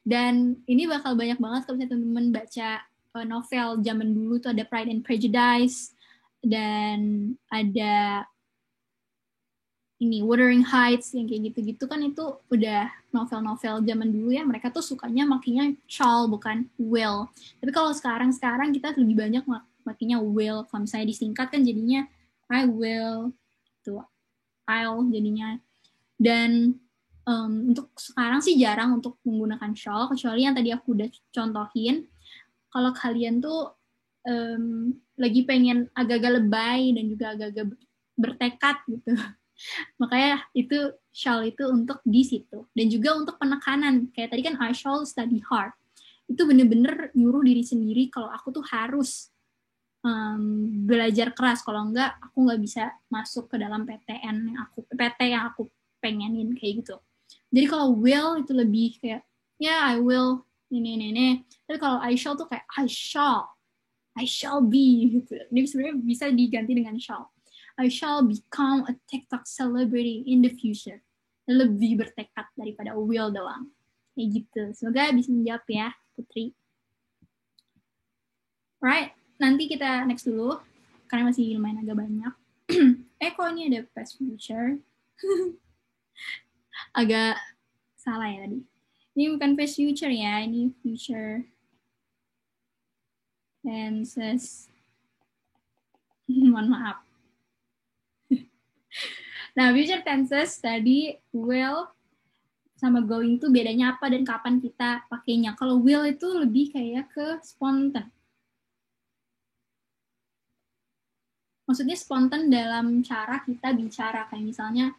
Dan ini bakal banyak banget kalau misalnya teman-teman baca novel zaman dulu tuh ada Pride and Prejudice dan ada ini Wuthering Heights yang kayak gitu-gitu kan itu udah novel-novel zaman dulu ya, mereka tuh sukanya makinya shall bukan will. Tapi kalau sekarang kita lebih banyak makinya will. Kalau misalnya disingkat kan jadinya I will, tuh I'll jadinya. Dan untuk sekarang sih jarang untuk menggunakan shall, kecuali yang tadi aku udah contohin. Kalau kalian tuh lagi pengen agak-agak lebay dan juga agak-agak bertekad gitu, makanya itu shall itu untuk di situ. Dan juga untuk penekanan, kayak tadi kan I shall study hard, itu bener-bener nyuruh diri sendiri kalau aku tuh harus belajar keras, kalau enggak aku nggak bisa masuk ke dalam PT yang aku pengenin kayak gitu. Jadi kalau will itu lebih kayak I will ini. Tapi kalau I shall tuh kayak I shall be gitu. Ini sebenarnya bisa diganti dengan shall. I shall become a TikTok celebrity in the future. Lebih bertekad daripada will doang. Kayak gitu. Semoga bisa menjawab ya, Putri. Right, nanti kita next dulu. Karena masih lumayan agak banyak. Kok ini ada past future? Agak salah ya tadi. Ini bukan past future ya, ini future tenses. Mohon maaf. Nah, future tenses tadi will sama going tuh bedanya apa dan kapan kita pakainya. Kalau will itu lebih kayak ke spontan. Maksudnya spontan dalam cara kita bicara. Kayak misalnya,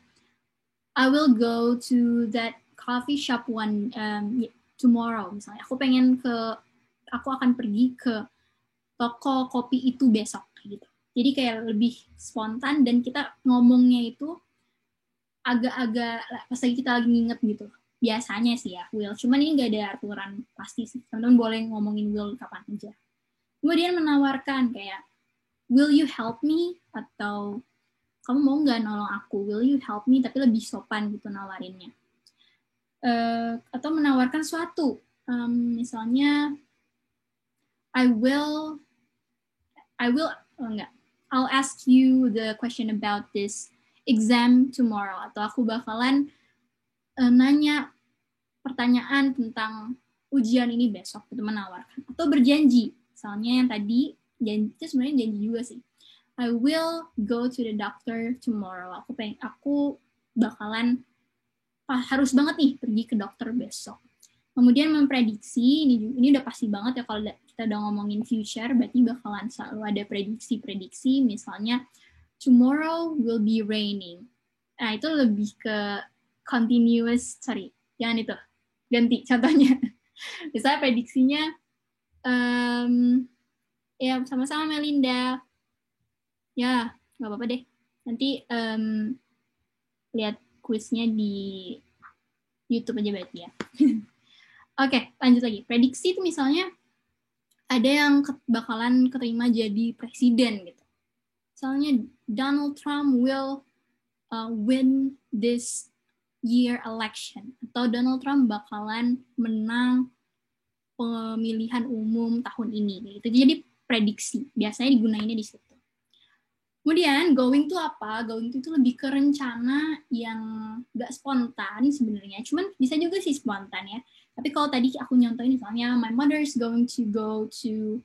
I will go to that coffee shop tomorrow. Misalnya, aku akan pergi ke toko kopi itu besok. Gitu. Jadi kayak lebih spontan dan kita ngomongnya itu agak-agak pas lagi kita lagi nginget gitu. Biasanya sih ya will. Cuman ini nggak ada aturan pasti sih. Teman-teman boleh ngomongin will kapan aja. Kemudian menawarkan kayak will you help me, atau kamu mau nggak nolong aku, will you help me, tapi lebih sopan gitu nawarinnya. Atau menawarkan suatu, misalnya I'll ask you the question about this exam tomorrow, atau aku bakalan nanya pertanyaan tentang ujian ini besok, itu menawarkan. Atau berjanji, misalnya yang tadi janji itu sebenarnya janji juga sih. I will go to the doctor tomorrow. Aku bakalan harus banget nih pergi ke dokter besok. Kemudian memprediksi, ini udah pasti banget ya kalau kita udah ngomongin future, berarti bakalan selalu ada prediksi-prediksi, misalnya tomorrow will be raining. Nah, itu lebih ke continuous, jangan itu, ganti contohnya. Misalnya prediksinya, ya sama-sama Melinda, ya nggak apa-apa deh, nanti lihat kuisnya di YouTube aja berarti ya. Oke, lanjut lagi. Prediksi itu misalnya ada yang bakalan keterima jadi presiden gitu. Misalnya Donald Trump will win this year election, atau Donald Trump bakalan menang pemilihan umum tahun ini gitu. Jadi prediksi biasanya digunainnya di situ. Kemudian going to apa? Going to itu lebih ke rencana yang gak spontan sebenarnya. Cuman bisa juga sih spontan ya. Tapi kalau tadi aku nyontohin misalnya my mother is going to go to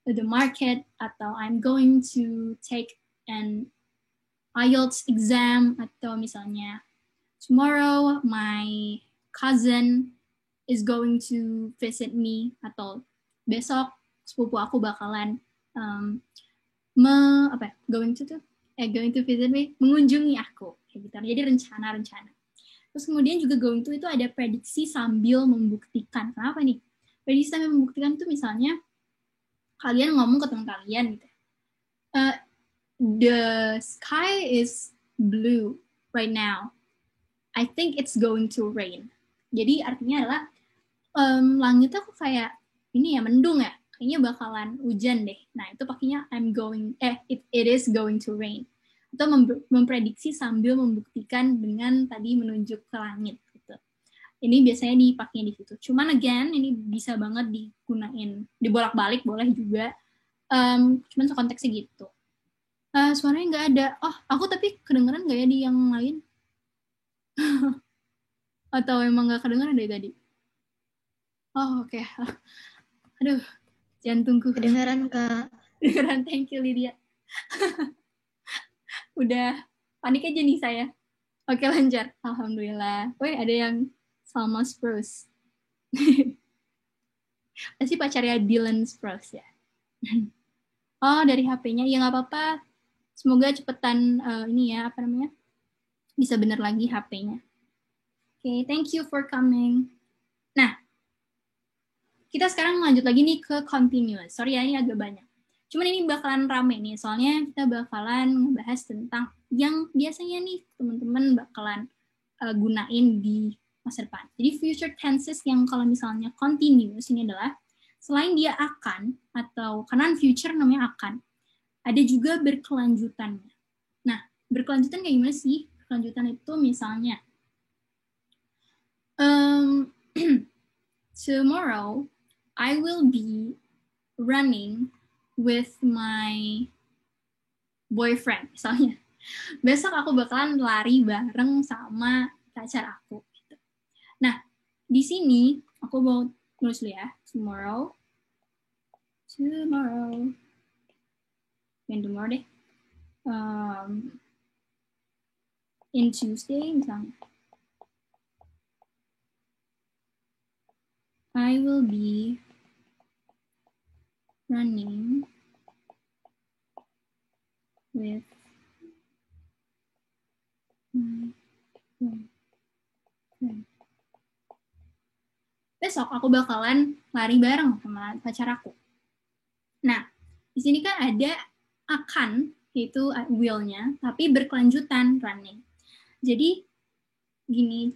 the market, atau I'm going to take an IELTS exam, atau misalnya tomorrow my cousin is going to visit me, atau besok sepupu aku bakalan going to visit me, mengunjungi aku kayak gitu. Jadi rencana. Terus kemudian juga going to itu ada prediksi sambil membuktikan. Kenapa nih? Prediksi sambil membuktikan itu misalnya kalian ngomong ke teman kalian gitu. the sky is blue right now. I think it's going to rain. Jadi artinya adalah langitnya kok kayak ini ya, mendung ya. Kayaknya bakalan hujan deh. Nah, itu pakainya it is going to rain. Atau memprediksi sambil membuktikan dengan tadi menunjuk ke langit gitu. Ini biasanya dipakai di situ. Cuman again, ini bisa banget digunain dibolak-balik, boleh juga. Cuman konteksnya gitu. Suaranya nggak ada. Oh, aku tapi kedengeran nggak ya di yang lain? Atau emang nggak kedengeran dari tadi? Oh, oke. Aduh, jantungku. Kedengeran, Kak. Kedengeran, thank you, Lydia. Udah panik aja nih saya. Oke, lancar. Alhamdulillah. Woi, ada yang Salma Sprouse. Pasti pacarnya Dylan Sprouse ya. Oh, dari HP-nya. Ya nggak apa-apa. Semoga cepetan ini ya, apa namanya, bisa bener lagi HP-nya. Oke, thank you for coming. Nah, kita sekarang lanjut lagi nih ke continuous. Sorry ya, ini agak banyak. Cuman ini bakalan rame nih, soalnya kita bakalan ngebahas tentang yang biasanya nih teman-teman bakalan gunain di masa depan. Jadi future tenses yang kalau misalnya continuous ini adalah selain dia akan, atau karena future namanya akan, ada juga berkelanjutannya. Nah, berkelanjutan kayak gimana sih? Berkelanjutan itu misalnya, tomorrow I will be running with my boyfriend, misalnya. Besok aku bakalan lari bareng sama pacar aku. Gitu. Nah, di sini aku mau nulis dulu ya. Tomorrow. Yang tomorrow deh. In Tuesday, misalnya. I will be running with my boyfriend. Besok aku bakalan lari bareng sama pacar aku. Nah, di sini kan ada akan, yaitu will-nya, tapi berkelanjutan running. Jadi gini,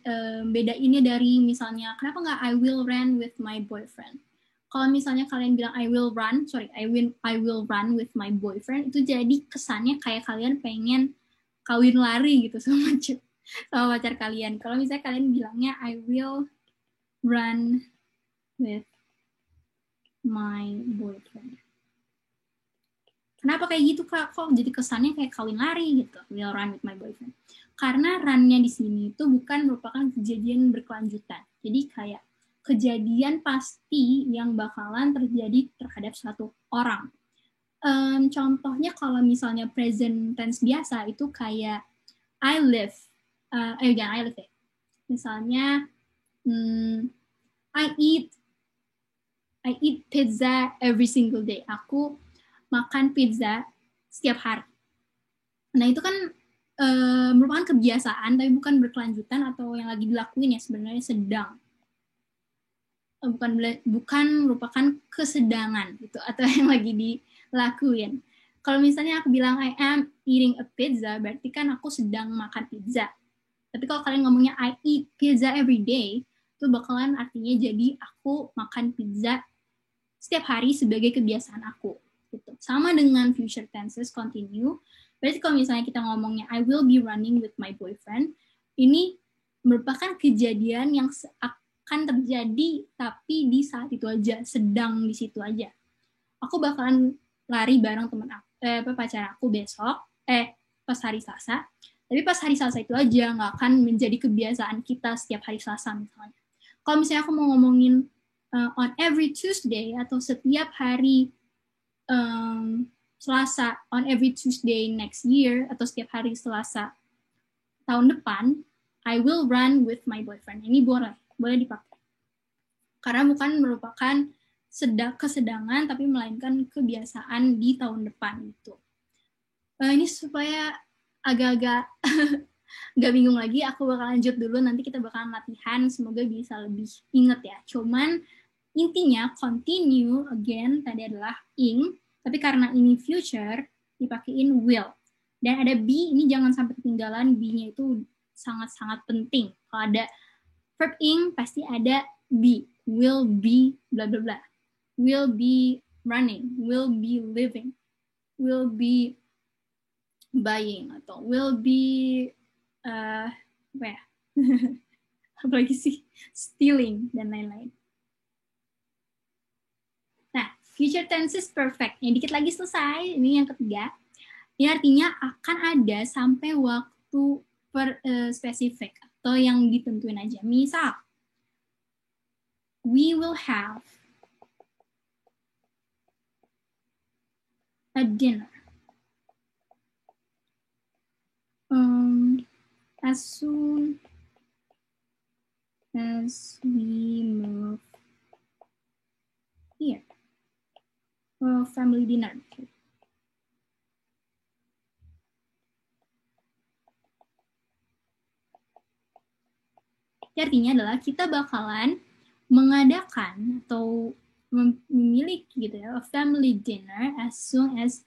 beda ini dari misalnya kenapa nggak I will run with my boyfriend. Kalau misalnya kalian bilang I will run with my boyfriend, itu jadi kesannya kayak kalian pengen kawin lari gitu sama pacar kalian. Kalau misalnya kalian bilangnya I will run with my boyfriend. Kenapa kayak gitu, Kak? Kok jadi kesannya kayak kawin lari gitu? Will run with my boyfriend. Karena run-nya di sini itu bukan merupakan kejadian berkelanjutan. Jadi kayak kejadian pasti yang bakalan terjadi terhadap satu orang. Contohnya kalau misalnya present tense biasa itu kayak I live. Jangan I live ya. Misalnya I eat pizza every single day. Aku makan pizza setiap hari. Nah, itu kan merupakan kebiasaan, tapi bukan berkelanjutan atau yang lagi dilakuin ya, sebenarnya sedang. Bukan merupakan kesedangan gitu, atau yang lagi dilakuin. Kalau misalnya aku bilang I am eating a pizza, berarti kan aku sedang makan pizza. Tapi kalau kalian ngomongnya I eat pizza every day, itu bakalan artinya jadi aku makan pizza setiap hari sebagai kebiasaan aku. Gitu. Sama dengan future tenses continue. Berarti kalau misalnya kita ngomongnya I will be running with my boyfriend, ini merupakan kejadian yang akan terjadi tapi di saat itu aja, sedang di situ aja. Aku bakalan lari bareng pacar aku besok, pas hari Selasa. Tapi pas hari Selasa itu aja, nggak akan menjadi kebiasaan kita setiap hari Selasa misalnya. Kalau misalnya aku mau ngomongin on every Tuesday atau setiap hari Selasa on every Tuesday next year atau setiap hari Selasa tahun depan, I will run with my boyfriend. Ini boleh dipakai. Karena bukan merupakan kesedangan, tapi melainkan kebiasaan di tahun depan itu. Ini supaya agak-agak nggak bingung lagi, aku bakal lanjut dulu. Nanti kita bakalan latihan, semoga bisa lebih inget ya. Cuman intinya continue again tadi adalah ing, tapi karena ini future dipakein will. Dan ada be, ini jangan sampai ketinggalan, be-nya itu sangat-sangat penting. Kalau ada verb ing, pasti ada be. Will be bla bla bla. Will be running, will be living, will be buying, atau will be apa ya? Apalagi sih, stealing, dan lain-lain. Nah, future tenses perfect. Yang dikit lagi selesai, ini yang ketiga. Ini artinya akan ada sampai waktu spesifik atau yang ditentuin aja. Misal, we will have a dinner as soon as we move here. Family dinner. Artinya adalah kita bakalan mengadakan atau memiliki gitu ya, a family dinner as soon as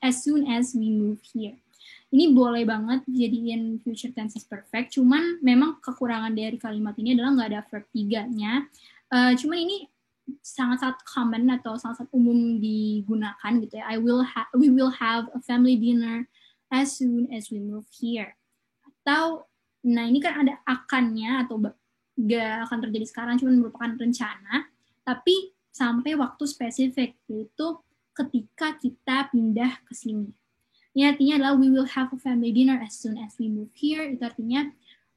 we move here. Ini boleh banget jadiin future tenses perfect, cuman memang kekurangan dari kalimat ini adalah nggak ada verb 3-nya. Cuman ini sangat-sangat common atau sangat umum digunakan gitu ya. We will have a family dinner as soon as we move here. Atau, nah ini kan ada akannya atau gak akan terjadi sekarang, cuma merupakan rencana, tapi sampai waktu spesifik, yaitu ketika kita pindah ke sini. Ini artinya adalah we will have a family dinner as soon as we move here. Itu artinya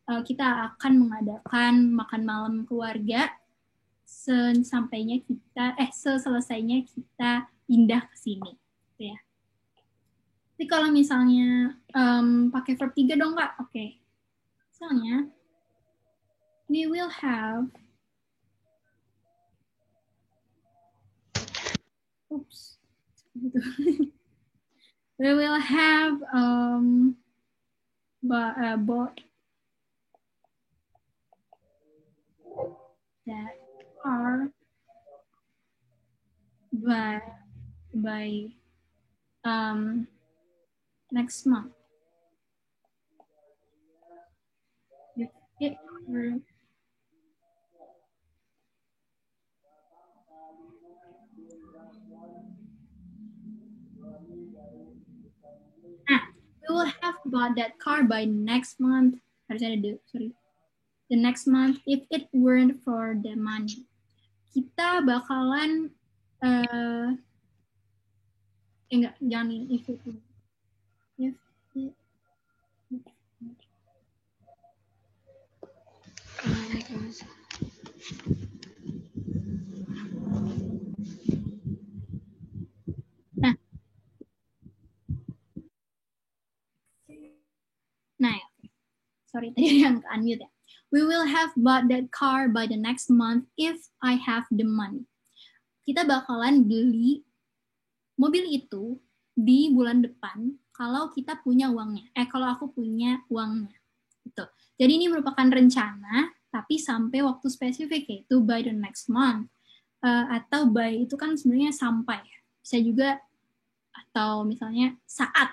kita akan mengadakan makan malam keluarga seselesainya kita pindah ke sini. Gitu ya. Jadi kalau misalnya pakai verb 3 dong Kak. Oke. Misalnya we will have we will have bought that car by next month. We will have bought that car by next month. The next month if it weren't for the money. Kita bakalan jangan if it sorry tadi yang unmute ya. We will have bought that car by the next month if I have the money. Kita bakalan beli mobil itu di bulan depan kalau kita punya uangnya. Kalau aku punya uangnya. Gitu. Jadi ini merupakan rencana, tapi sampai waktu spesifik, yaitu by the next month. Atau by itu kan sebenarnya sampai. Bisa juga, atau misalnya saat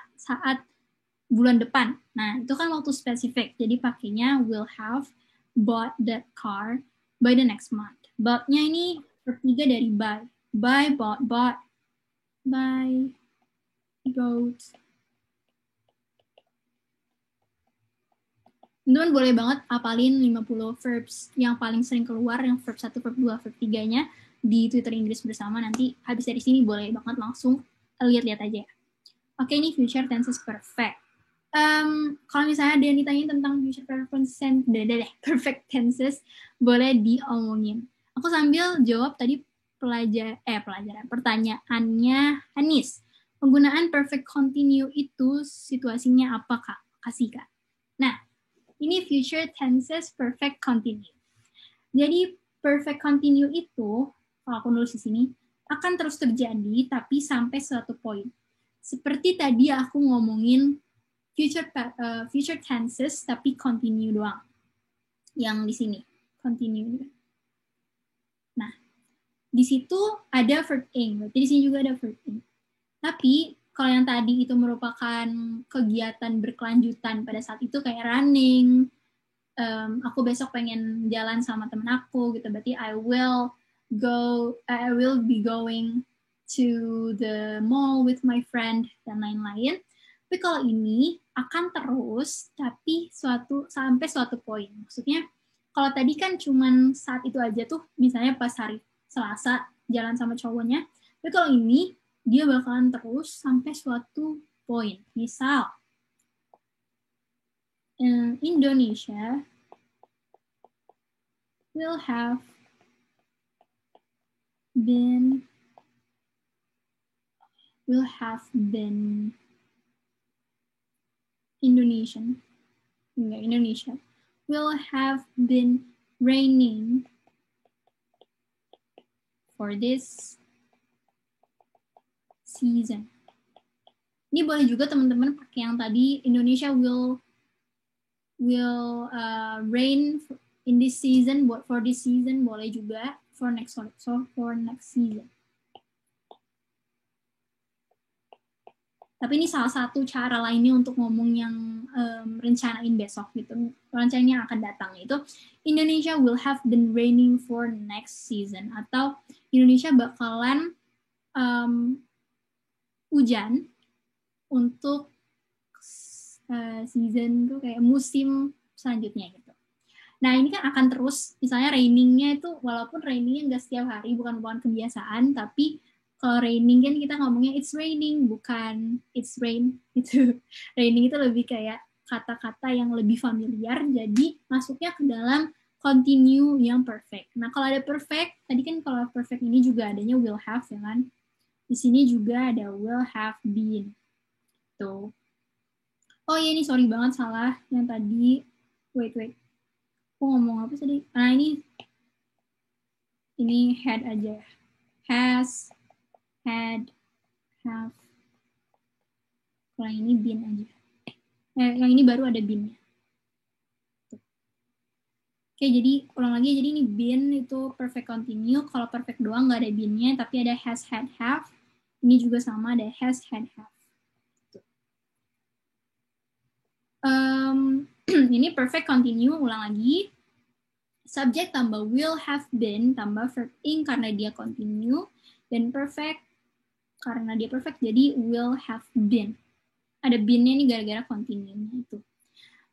bulan depan. Nah, itu kan waktu spesifik. Jadi pakainya will have bought that car by the next month. Bought-nya ini bertiga dari buy. Buy, bought, buy, bought. Teman-teman boleh banget apalin 50 verbs yang paling sering keluar, yang verb 1, verb 2, verb 3-nya di Twitter Inggris bersama. Nanti habis dari sini boleh banget langsung lihat-lihat aja. Oke, ini future tenses perfect. Kalau misalnya ada yang ditanya tentang future perfect tenses, boleh diomongin. Aku sambil jawab tadi pertanyaannya Hanis. Penggunaan perfect continue itu situasinya apa Kak? Kasih Kak. Nah, ini future tenses perfect continue. Jadi perfect continue itu, kalau aku nulis di sini, akan terus terjadi tapi sampai suatu poin. Seperti tadi aku ngomongin future tenses tapi continue doang. Yang di sini continue. Nah, di situ ada verb ing. Berarti di sini juga ada verb ing. Tapi Kalau yang tadi itu merupakan kegiatan berkelanjutan pada saat itu kayak running, aku besok pengen jalan sama temen aku gitu, berarti I will be going to the mall with my friend dan lain-lain. Tapi kalau ini akan terus tapi sampai suatu poin. Maksudnya kalau tadi kan cuman saat itu aja tuh, misalnya pas hari Selasa jalan sama cowoknya, tapi kalau ini dia bakalan terus sampai suatu poin. Misal Indonesia will have been Indonesia will have been raining for this season. Ini boleh juga teman-teman pakai yang tadi, Indonesia will rain in this season, for this season boleh juga, for next season. Tapi ini salah satu cara lainnya untuk ngomong yang rencanain besok gitu, rencana yang akan datang, itu Indonesia will have been raining for next season, atau Indonesia bakalan hujan untuk season tuh kayak musim selanjutnya gitu. Nah ini kan akan terus, misalnya rainingnya itu walaupun rainingnya nggak setiap hari, bukan kebiasaan, tapi kalau raining kan kita ngomongnya it's raining, bukan it's rain gitu. Raining itu lebih kayak kata-kata yang lebih familiar, jadi masuknya ke dalam continue yang perfect. Nah kalau ada perfect, tadi kan kalau perfect ini juga adanya will have ya kan. Di sini juga ada will have been. Tuh. Oh iya ini sorry banget salah yang tadi. Wait. Aku ngomong apa tadi? Nah ini had aja. Has, had, have. Kalau yang ini been aja. Yang ini baru ada been-nya. Oke, jadi ulang lagi. Jadi ini been itu perfect continue. Kalau perfect doang nggak ada been-nya, tapi ada has, had, have. Ini juga sama, ada has, had, have. Ini perfect continue, ulang lagi. Subject tambah will have been tambah verb ing karena dia continue, dan perfect karena dia perfect jadi will have been. Ada been-nya ini gara-gara continue-nya itu.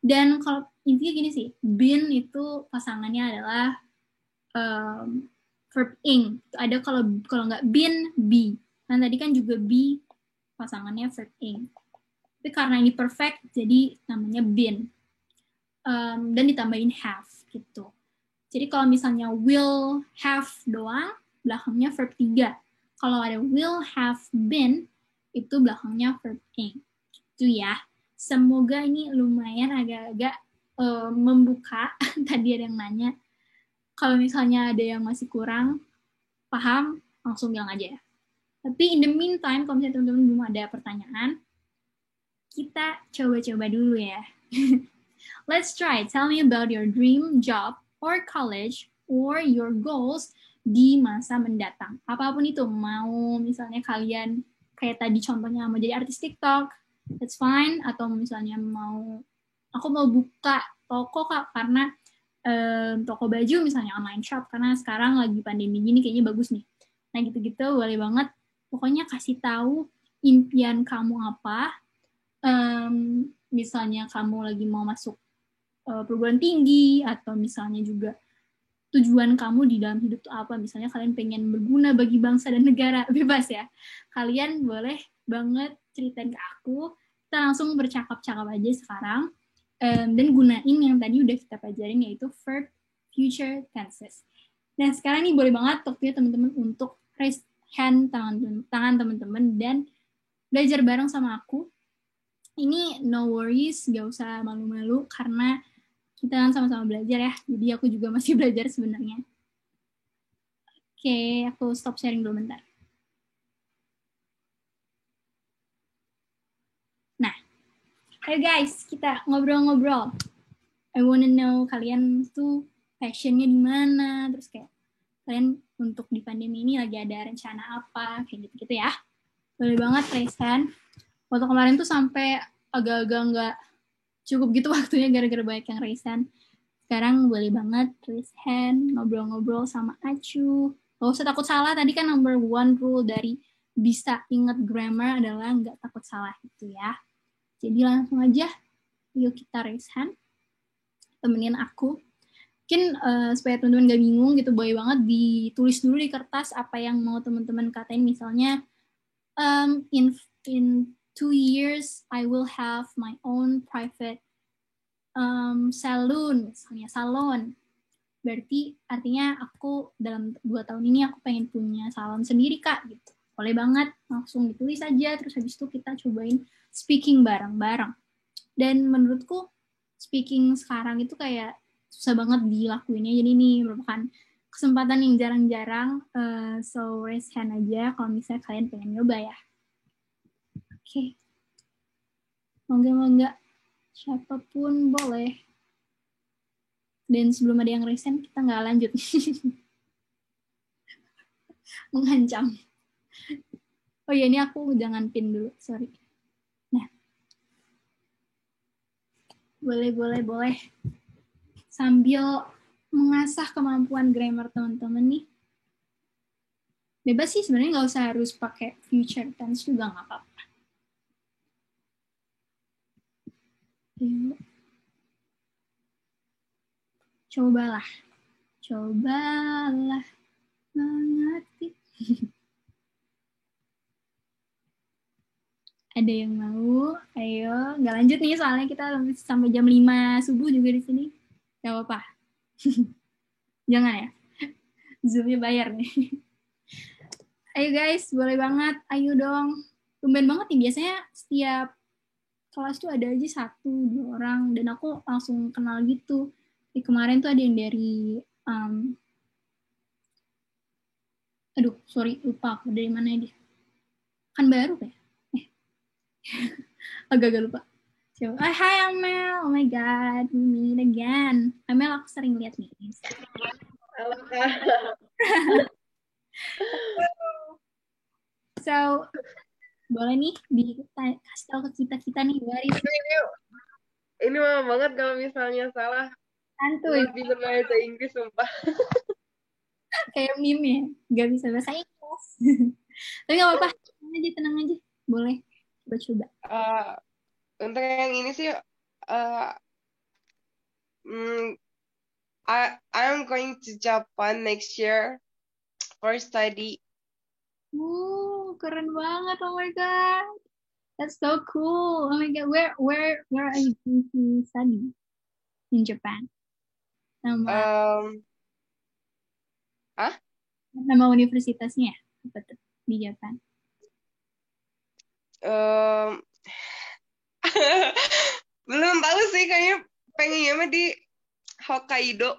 Dan kalau intinya gini sih, been itu pasangannya adalah verb ing. Ada kalau nggak been, be. Nah tadi kan juga be pasangannya verb ing. Tapi karena ini perfect jadi namanya been. Dan ditambahin have gitu. Jadi kalau misalnya will have doang, belakangnya verb 3. Kalau ada will have been, itu belakangnya verb ing. Itu ya. Semoga ini lumayan agak-agak membuka. Tadi ada yang nanya. Kalau misalnya ada yang masih kurang paham, langsung bilang aja ya. Tapi in the meantime, kalau misalnya teman-teman belum ada pertanyaan, kita coba-coba dulu ya. Let's try. Tell me about your dream job or college or your goals di masa mendatang. Apapun itu, mau misalnya kalian kayak tadi contohnya mau jadi artis TikTok, that's fine. Atau misalnya aku mau buka toko Kak, karena toko baju misalnya online shop, karena sekarang lagi pandemi gini kayaknya bagus nih. Nah gitu-gitu boleh banget. Pokoknya kasih tahu impian kamu apa. Misalnya kamu lagi mau masuk perguruan tinggi, atau misalnya juga tujuan kamu di dalam hidup itu apa, misalnya kalian pengen berguna bagi bangsa dan negara, bebas ya, kalian boleh banget ceritain ke aku, kita langsung bercakap-cakap aja sekarang, dan gunain yang tadi udah kita pelajarin, yaitu verb future tenses. Nah sekarang nih boleh banget waktunya teman-teman untuk raise hand tangan teman-teman dan belajar bareng sama aku. Ini no worries, gak usah malu-malu karena kita kan sama-sama belajar ya. Jadi aku juga masih belajar sebenarnya. Oke, aku stop sharing dulu bentar. Nah, ayo guys, kita ngobrol-ngobrol. I wanna know kalian tuh passionnya di mana, terus kayak kalian untuk di pandemi ini lagi ada rencana apa, kayak gitu-gitu ya. Boleh banget raise hand. Waktu kemarin tuh sampai agak-agak nggak cukup gitu waktunya gara-gara banyak yang raise hand. Sekarang boleh banget raise hand, ngobrol-ngobrol sama Acu. Gak usah takut salah, tadi kan number one rule dari bisa inget grammar adalah nggak takut salah itu ya. Jadi langsung aja, yuk kita raise hand, temenin aku. Mungkin supaya teman-teman gak bingung gitu, boleh banget ditulis dulu di kertas apa yang mau teman-teman katain. Misalnya, in 2 years I will have my own private salon, misalnya salon. Berarti artinya aku dalam 2 tahun ini aku pengen punya salon sendiri Kak gitu. Boleh banget langsung ditulis aja, terus habis itu kita cobain speaking bareng-bareng. Dan menurutku speaking sekarang itu kayak susah banget dilakuinnya, jadi ini merupakan kesempatan yang jarang-jarang. So raise hand aja kalau misalnya kalian pengen nyoba ya. Oke. Monggo-monggo siapapun boleh. Dan sebelum ada yang raise hand, kita nggak lanjut. Mengancam. Oh iya, ini aku jangan pin dulu, sorry. Nah, boleh. Sambil mengasah kemampuan grammar teman-teman nih. Bebas sih, sebenarnya nggak usah harus pakai future tense juga nggak apa-apa. Yuk. Cobalah mengerti. Ada yang mau? Ayo, nggak lanjut nih soalnya kita sampai jam 5 subuh juga di sini. Gak apa-apa. Jangan ya. Zoom-nya bayar nih. Ayo guys, boleh banget. Ayo dong. Tumben banget nih, biasanya setiap kelas tuh ada aja 1-2 orang. Dan aku langsung kenal gitu. Di kemarin tuh ada yang dari... aduh, sorry, lupa aku. Dari mana dia? Kan baru kayak? Agak-agak lupa. So, hi Amel, oh my god, we meet again. Amel aku sering lihat nih. Halo Kak. So, boleh nih dikasih tahu ke kita nih, Baris. Ini mama banget kalau misalnya salah. Santuy. Nggak bisa bahasa Inggris, sumpah. Kayak meme ya, nggak bisa bahasa Inggris. Tapi nggak apa-apa, tenang aja, boleh coba-coba. Untuk yang ini sih, mm, I'm going to Japan next year for study. Keren banget, oh my god. That's so cool. Oh my god, where are you going to study in Japan? Um, Nama universitasnya apa tuh di Japan? um, belum tahu sih, kayaknya pengennya mah di Hokkaido.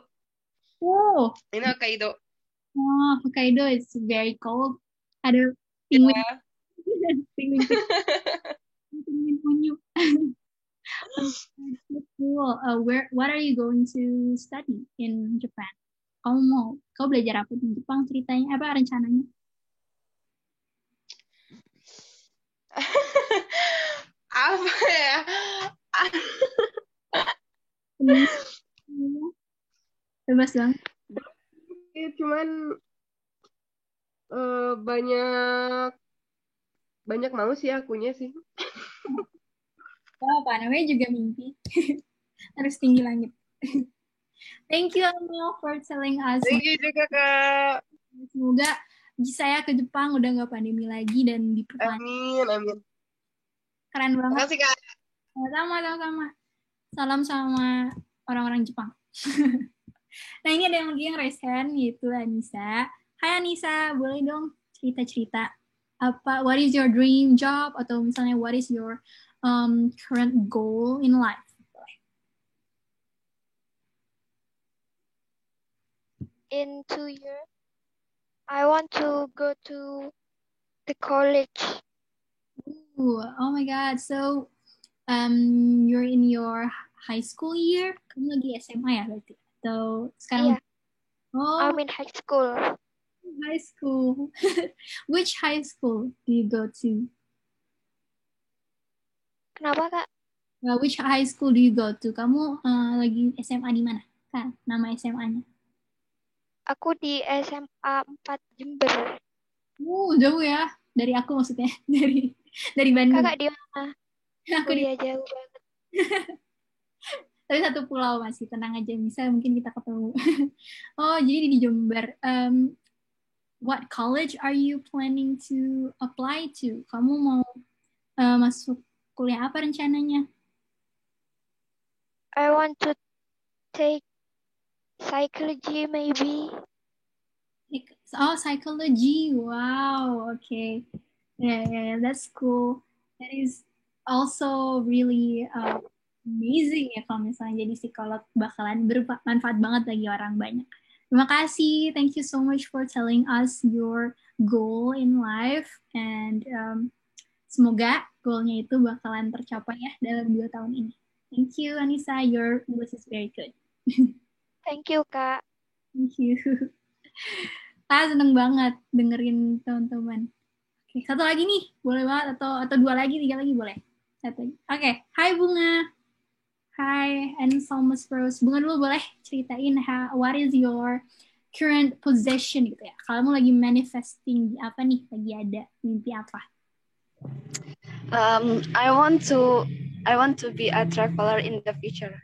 Oh, Ini Hokkaido. Hokkaido is very cold. Ada penguin, penguin unyu. Cool. What are you going to study in Japan? Kau belajar apa di Jepang ceritanya? Apa rencananya? Apa ya? Bebas dong. Cuman banyak mau sih akunya sih. Apa namanya juga mimpi. Harus tinggi langit. Thank you Amel for telling us. Thank you juga Kak. Semoga bisa ya ke Jepang udah nggak pandemi lagi dan diperpanjang. Amin. Keren banget. Makasih Kak. Sama-sama. Salam sama orang-orang Jepang. Nah ini ada yang lagi yang raise hand, yaitu Anissa. Hai Anissa, boleh dong cerita-cerita what is your dream job, atau misalnya what is your current goal in life? In 2 years, I want to go to the college. Ooh, oh my god, so you're in your high school year? Kamu lagi SMA ya berarti? Atau sekarang? Yeah, I'm in high school. High school. Which high school do you go to? Kenapa, Kak? Which high school do you go to? Kamu lagi SMA di mana? Kan, nama SMA-nya. Aku di SMA 4 Jember. Jauh ya. Dari aku maksudnya. Dari Bandung. Kakak di mana? Aku di, Iya, jauh banget. tapi satu pulau masih. Tenang aja. Bisa mungkin kita ketemu. Oh, jadi di Jember. What college are you planning to apply to? Kamu mau masuk kuliah apa rencananya? I want to take psychology maybe. Oh, psychology. Wow. Okay. Yeah, that's cool. That is also really amazing ya kalau misalnya jadi psikolog, bakalan bermanfaat banget bagi orang banyak. Terima kasih. Thank you so much for telling us your goal in life, and semoga goalnya itu bakalan tercapai ya dalam 2 tahun ini. Thank you, Anissa. Your English is very good. Thank you, Kak. Thank you. Seneng banget dengerin teman-teman. Oke, satu lagi nih, boleh banget, atau 2 lagi, 3 lagi boleh. Satu lagi. Oke, hai Bunga. Hai, and Salmas Rose. Bunga dulu boleh ceritain what is your current position gitu ya. Kalau kamu lagi manifesting apa nih? Lagi ada mimpi apa? I want to be a traveler in the future.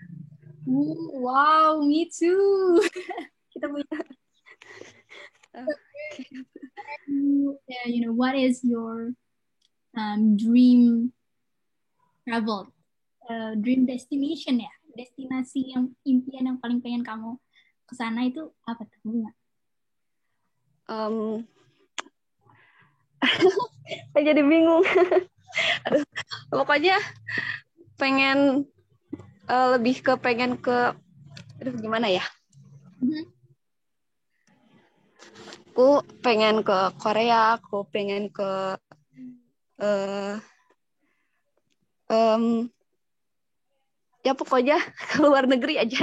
Wow, me too. Kita punya. What is your dream travel, dream destination ya, destinasi yang impian yang paling pengen kamu kesana itu apa tuh Bunga? Saya jadi bingung. Aduh, pokoknya pengen lebih ke gimana ya? Aku pengen ke Korea, aku pengen ke ya pokoknya ke luar negeri aja.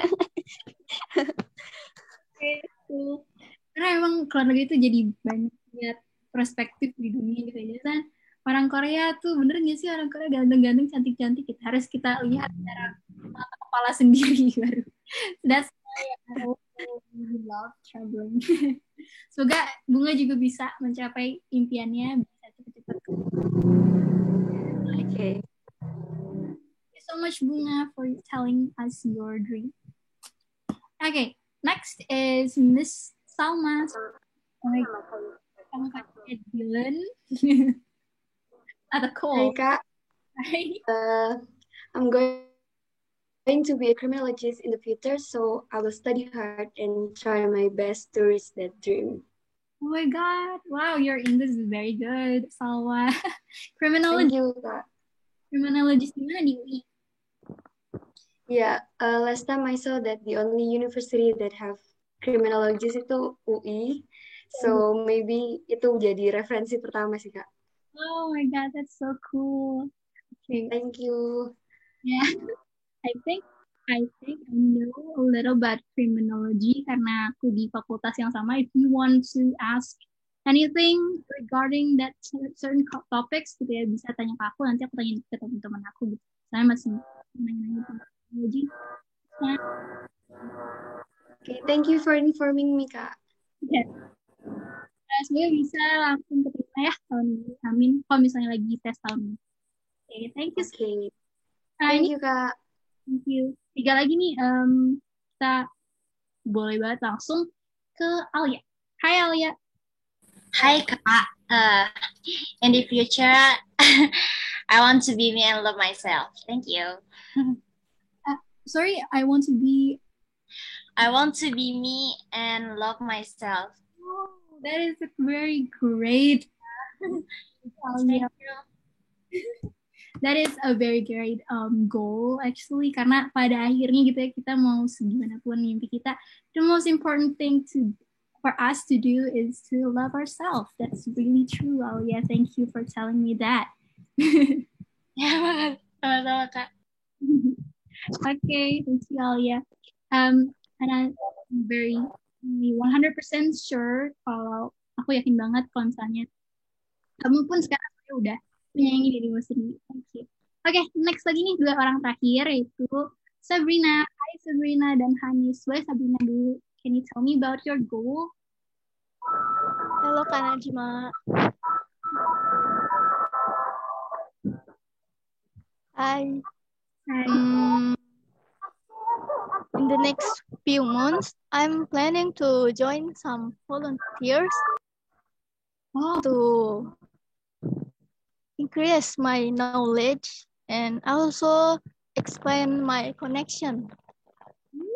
Karena emang luar negeri itu jadi banyak lihat perspektif di dunia gitu ya kan. Orang Korea tuh bener gak sih, orang Korea ganteng-ganteng, cantik-cantik, harus kita lihat secara mata kepala sendiri baru. That's why I really love traveling. Semoga Bunga juga bisa mencapai impiannya, bisa cepat-cepat. Okay. Thank you so much Bunga for telling us your dream. Okay, next is Miss Salma. Kamu pakai Dylan. Ada call. Hai Kak. Hi. I'm going to be a criminologist in the future, so I will study hard and try my best to reach that dream. Oh my God! Wow, your English is very good, Salwa. Criminology. Thank you, Kak. Criminologist di mana di UI? Yeah, last time I saw that the only university that have criminologist itu UI, so maybe itu jadi referensi pertama sih Kak. Oh my God, that's so cool. Okay. Thank you. Yeah, I think I know a little about criminology karena aku di fakultas yang sama. If you want to ask anything regarding that certain topics, gitu ya, bisa tanya ke aku. Nanti aku tanya ke teman-teman aku. Gitu. Saya masih nanya-nanya tentang criminology. Yeah. Okay, thank you for informing me, Kak. Yeah. Semoga bisa langsung keterima ya tahun ini. Amin. Kalau misalnya lagi tes tahun ini. Okay, thank you. Okay. Thank you, Kak. Thank you. 3 lagi nih, kita boleh banget langsung ke Alia. Hai Alia. Hi Kak. In the future, I want to be me and love myself. Thank you. Sorry, I want to be me and love myself. Oh, that is very great. Thank you. That is a very great goal actually, karena pada akhirnya gitu ya, kita mau segimana pun mimpi kita, the most important thing for us to do is to love ourselves. That's really true, Alia. Thank you for telling me that. Ya, sama-sama Kak. Okay, thank you, Alia. And I'm very 100% sure, kalau aku yakin banget kalau misalnya kamu pun sekarang udah menyayangi dirimu sendiri. Thank you. Oke, next lagi nih 2 orang terakhir yaitu Sabrina. Hai Sabrina dan Hanis. Boleh Sabrina dulu. Can you tell me about your goal? Halo Kak Najma. Hi. Hai. In the next few months, I'm planning to join some volunteers to increase my knowledge and also expand my connection.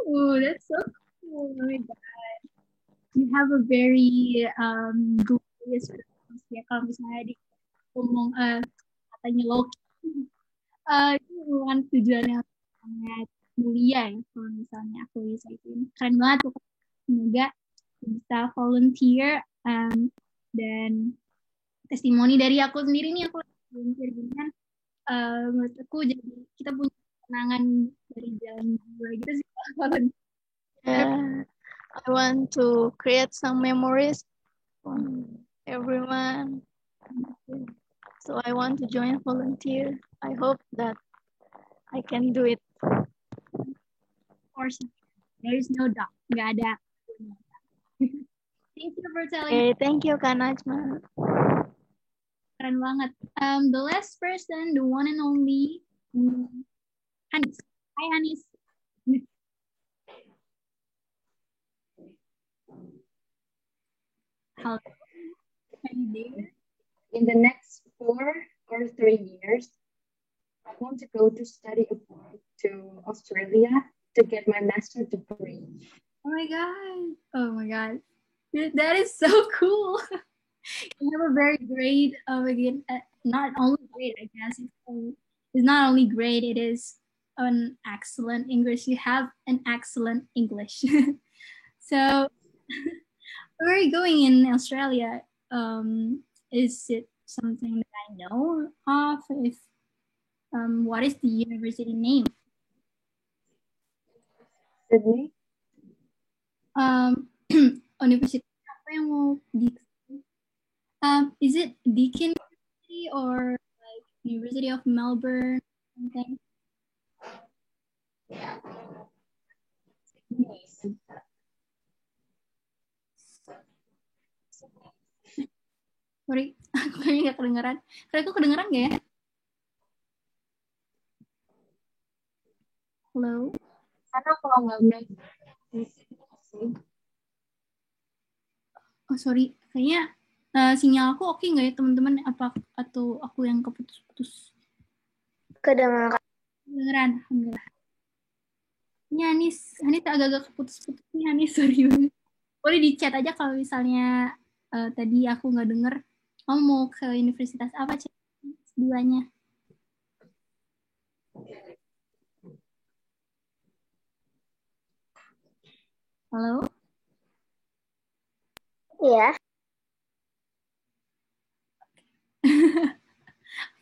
Oh, that's so cool. Oh my God. You have a very glorious purpose ya. Kalau misalnya ngomong katanya Loki, itu merupakan tujuan yang sangat mulia ya. Kalau misalnya aku bisa itu keren banget. Pokoknya. Semoga bisa volunteer dan testimoni dari aku sendiri nih aku volunteer gini kan menurut aku jadi kita punya kenangan dari jalan jiwa gitu sih. Yeah, I want to create some memories for everyone. So I want to join volunteer. I hope that I can do it. Of course, there is no doubt. Nggak ada. Thank you for telling. Okay, thank you Kak Najma. Keren banget. The last person, the one and only Hanis. Hi Hanis. Hello. Are you there? In the next 4 or 3 years, I want to go to study abroad to Australia to get my master's degree. Oh my God. Oh my God. That is so cool. You have a very great, again, not only great, I guess. It's not only great, it is an excellent English. You have an excellent English. So, where are you going in Australia? Is it something that I know of? If what is the university name? Sydney. University apa yang mau di? Is it Deakin University or like University of Melbourne? Something. Sorry, kayaknya nggak kedengeran. Kalian kedengeran nggak ya? Hello? Karena kalau nggak udah Oh sorry, kayaknya sinyal aku oke nggak ya teman-teman? Apa atau aku yang keputus-putus? Kedengaran. Kedengeran, alhamdulillah. Ini Hanis agak-agak keputus-putus nih Hanis, sorry banget. Boleh di chat aja kalau misalnya tadi aku nggak denger. Kamu mau ke universitas apa chat duanya? Halo? Iya.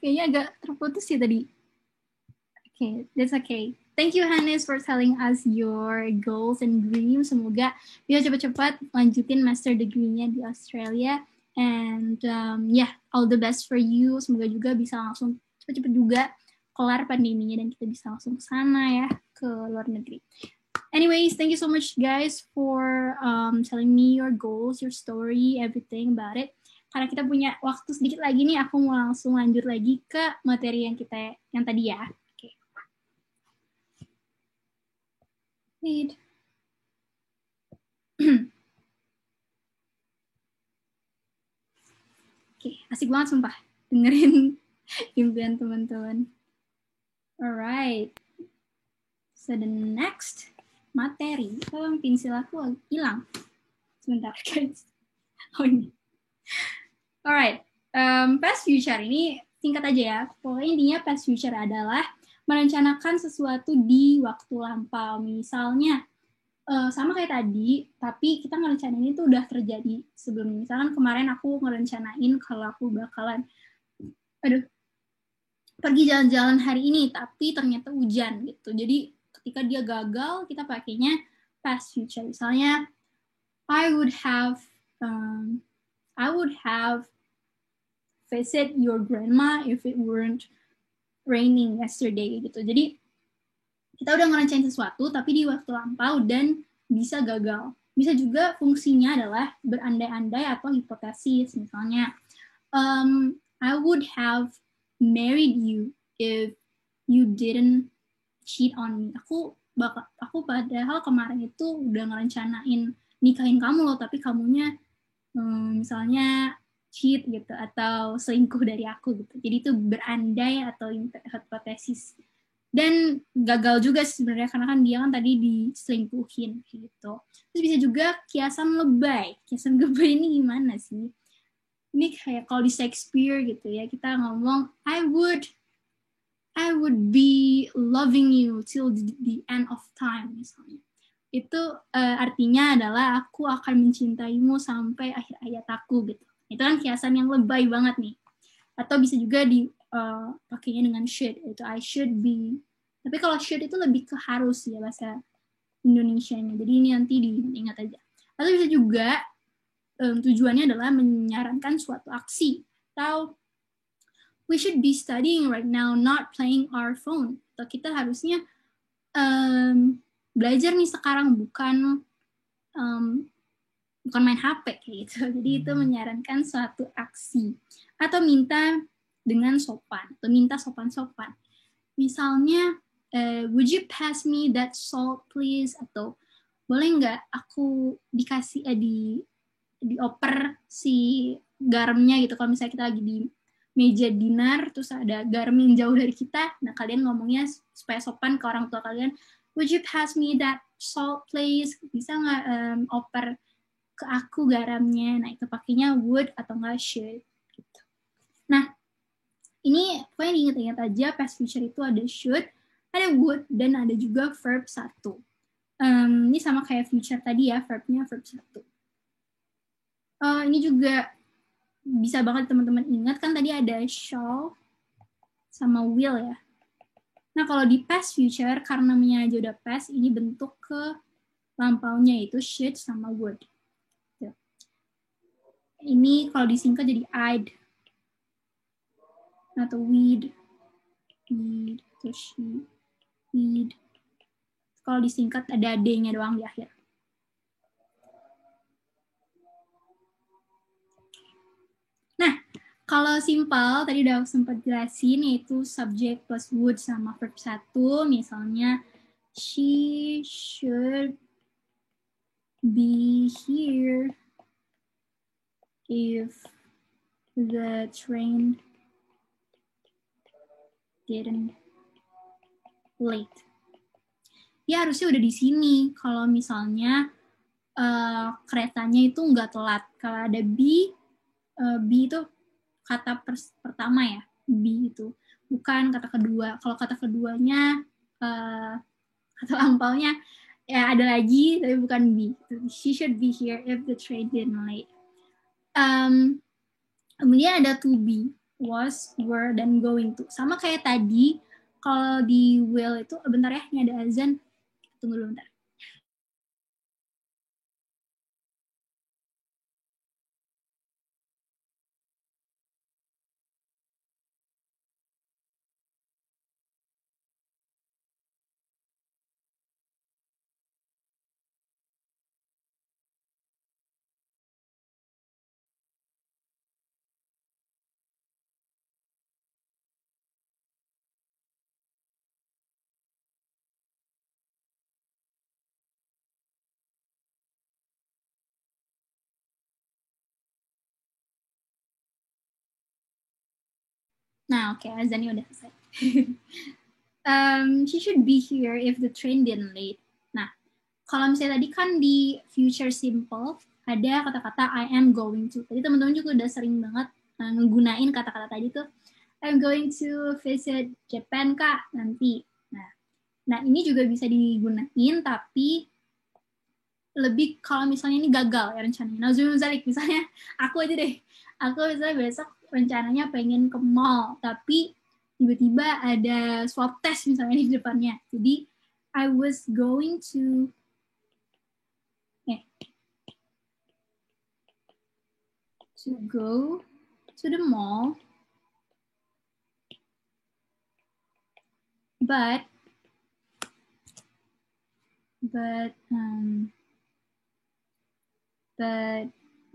Kayaknya agak terputus ya tadi. Okay, that's okay. Thank you Hannes for telling us your goals and dreams. Semoga bisa cepat-cepat lanjutin master degree-nya di Australia. And all the best for you. Semoga juga bisa langsung cepat-cepat juga kelar pandeminya dan kita bisa langsung ke sana ya, ke luar negeri. Anyways, thank you so much guys for telling me your goals, your story, everything about it. Karena kita punya waktu sedikit lagi nih, aku mau langsung lanjut lagi ke materi yang tadi ya. Oke, asik banget sumpah dengerin impian teman-teman. Alright, so the next materi. Tolong pensil aku hilang. Sebentar guys. Oh ini. Alright, past future ini singkat aja ya. Pokoknya intinya past future adalah merencanakan sesuatu di waktu lampau. Misalnya, sama kayak tadi, tapi kita ngerencanain itu udah terjadi sebelumnya. Misalkan kemarin aku ngerencanain kalau aku bakalan pergi jalan-jalan hari ini, tapi ternyata hujan gitu. Jadi ketika dia gagal, kita pakainya past future. Misalnya, I would have visit your grandma if it weren't raining yesterday gitu. Jadi kita udah ngerencanain sesuatu tapi di waktu lampau dan bisa gagal. Bisa juga fungsinya adalah berandai-andai atau hipotesis. Misalnya, I would have married you if you didn't cheat on me. Aku padahal kemarin itu udah ngerencanain nikahin kamu loh, tapi kamunya misalnya cheat gitu atau selingkuh dari aku gitu. Jadi itu berandai atau hipotesis. Dan gagal juga sebenarnya karena kan dia kan tadi diselingkuhin gitu. Terus bisa juga kiasan lebay. Kiasan lebay ini gimana sih? Ini kayak kalau di Shakespeare gitu ya, kita ngomong I would be loving you till the end of time misalnya. Itu artinya adalah aku akan mencintaimu sampai akhir hayat aku gitu. Itu kan kiasan yang lebay banget nih. Atau bisa juga pakainya dengan should, itu I should be. Tapi kalau should itu lebih ke harus ya bahasa Indonesianya. Jadi ini nanti diingat aja. Atau bisa juga tujuannya adalah menyarankan suatu aksi. Atau we should be studying right now, not playing our phone. Atau kita harusnya belajar nih sekarang, bukan main HP kayak gitu. Jadi itu menyarankan suatu aksi. Atau minta dengan sopan, atau minta sopan-sopan. Misalnya, would you pass me that salt please? Atau boleh nggak aku dikasih dioper si garamnya gitu. Kalau misalnya kita lagi di meja dinner, terus ada garam yang jauh dari kita, nah kalian ngomongnya supaya sopan ke orang tua kalian, would you pass me that salt please? Bisa nggak oper ke aku garamnya? Nah itu pakainya would atau nggak should. Gitu. Nah ini pokoknya diingat-ingat aja, past future itu ada should, ada would, dan ada juga verb 1. Ini sama kayak future tadi ya, verbnya verb 1. Ini juga bisa banget teman-teman ingat, kan tadi ada shall sama will ya. Nah kalau di past future, karena namanya aja udah past, ini bentuk ke lampaunya itu should sama would. Ini kalau disingkat jadi I'd, atau we'd, atau she, we'd. Kalau disingkat ada D-nya doang di akhir. Nah, kalau simpel, tadi udah sempat jelasin, yaitu subject plus would sama verb 1. Misalnya, she should be here if the train didn't late. Dia harusnya udah di sini kalau misalnya keretanya itu nggak telat. Kalau ada be itu kata pertama ya, be itu bukan kata kedua. Kalau kata keduanya kata lampaunya ya ada lagi tapi bukan be. She should be here if the train didn't late. Kemudian ada to be, was, were, dan going to. Sama kayak tadi, kalau di will itu, bentar ya, ini ada azan. Tunggu dulu bentar. Nah, oke, azannya udah selesai. She should be here if the train didn't late. Nah, kalau misalnya tadi kan di future simple, ada kata-kata I am going to. Tadi teman-teman juga udah sering banget nggunain kata-kata tadi tuh. I'm going to visit Japan, Kak, nanti. Nah, ini juga bisa digunain, tapi lebih kalau misalnya ini gagal ya rencananya. Misalnya aku aja deh. Aku misalnya besok rencananya pengen ke mall, tapi tiba-tiba ada swab test misalnya di depannya. Jadi, I was going to go to the mall but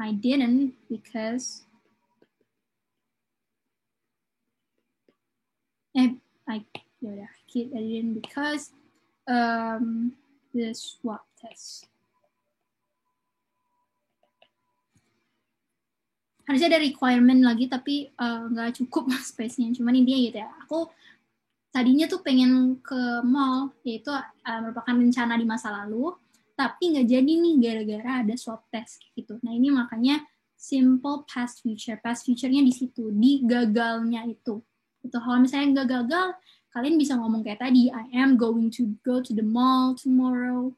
I didn't because I didn't because the swab test. Harusnya ada requirement lagi tapi nggak cukup space-nya. Cuman intinya gitu ya. Aku tadinya tuh pengen ke mall, yaitu merupakan rencana di masa lalu, tapi nggak jadi nih gara-gara ada swab test gitu. Nah ini makanya simple past future. Past future-nya di situ, di gagalnya itu. Gitu. Kalau misalnya nggak gagal, kalian bisa ngomong kayak tadi, I am going to go to the mall tomorrow,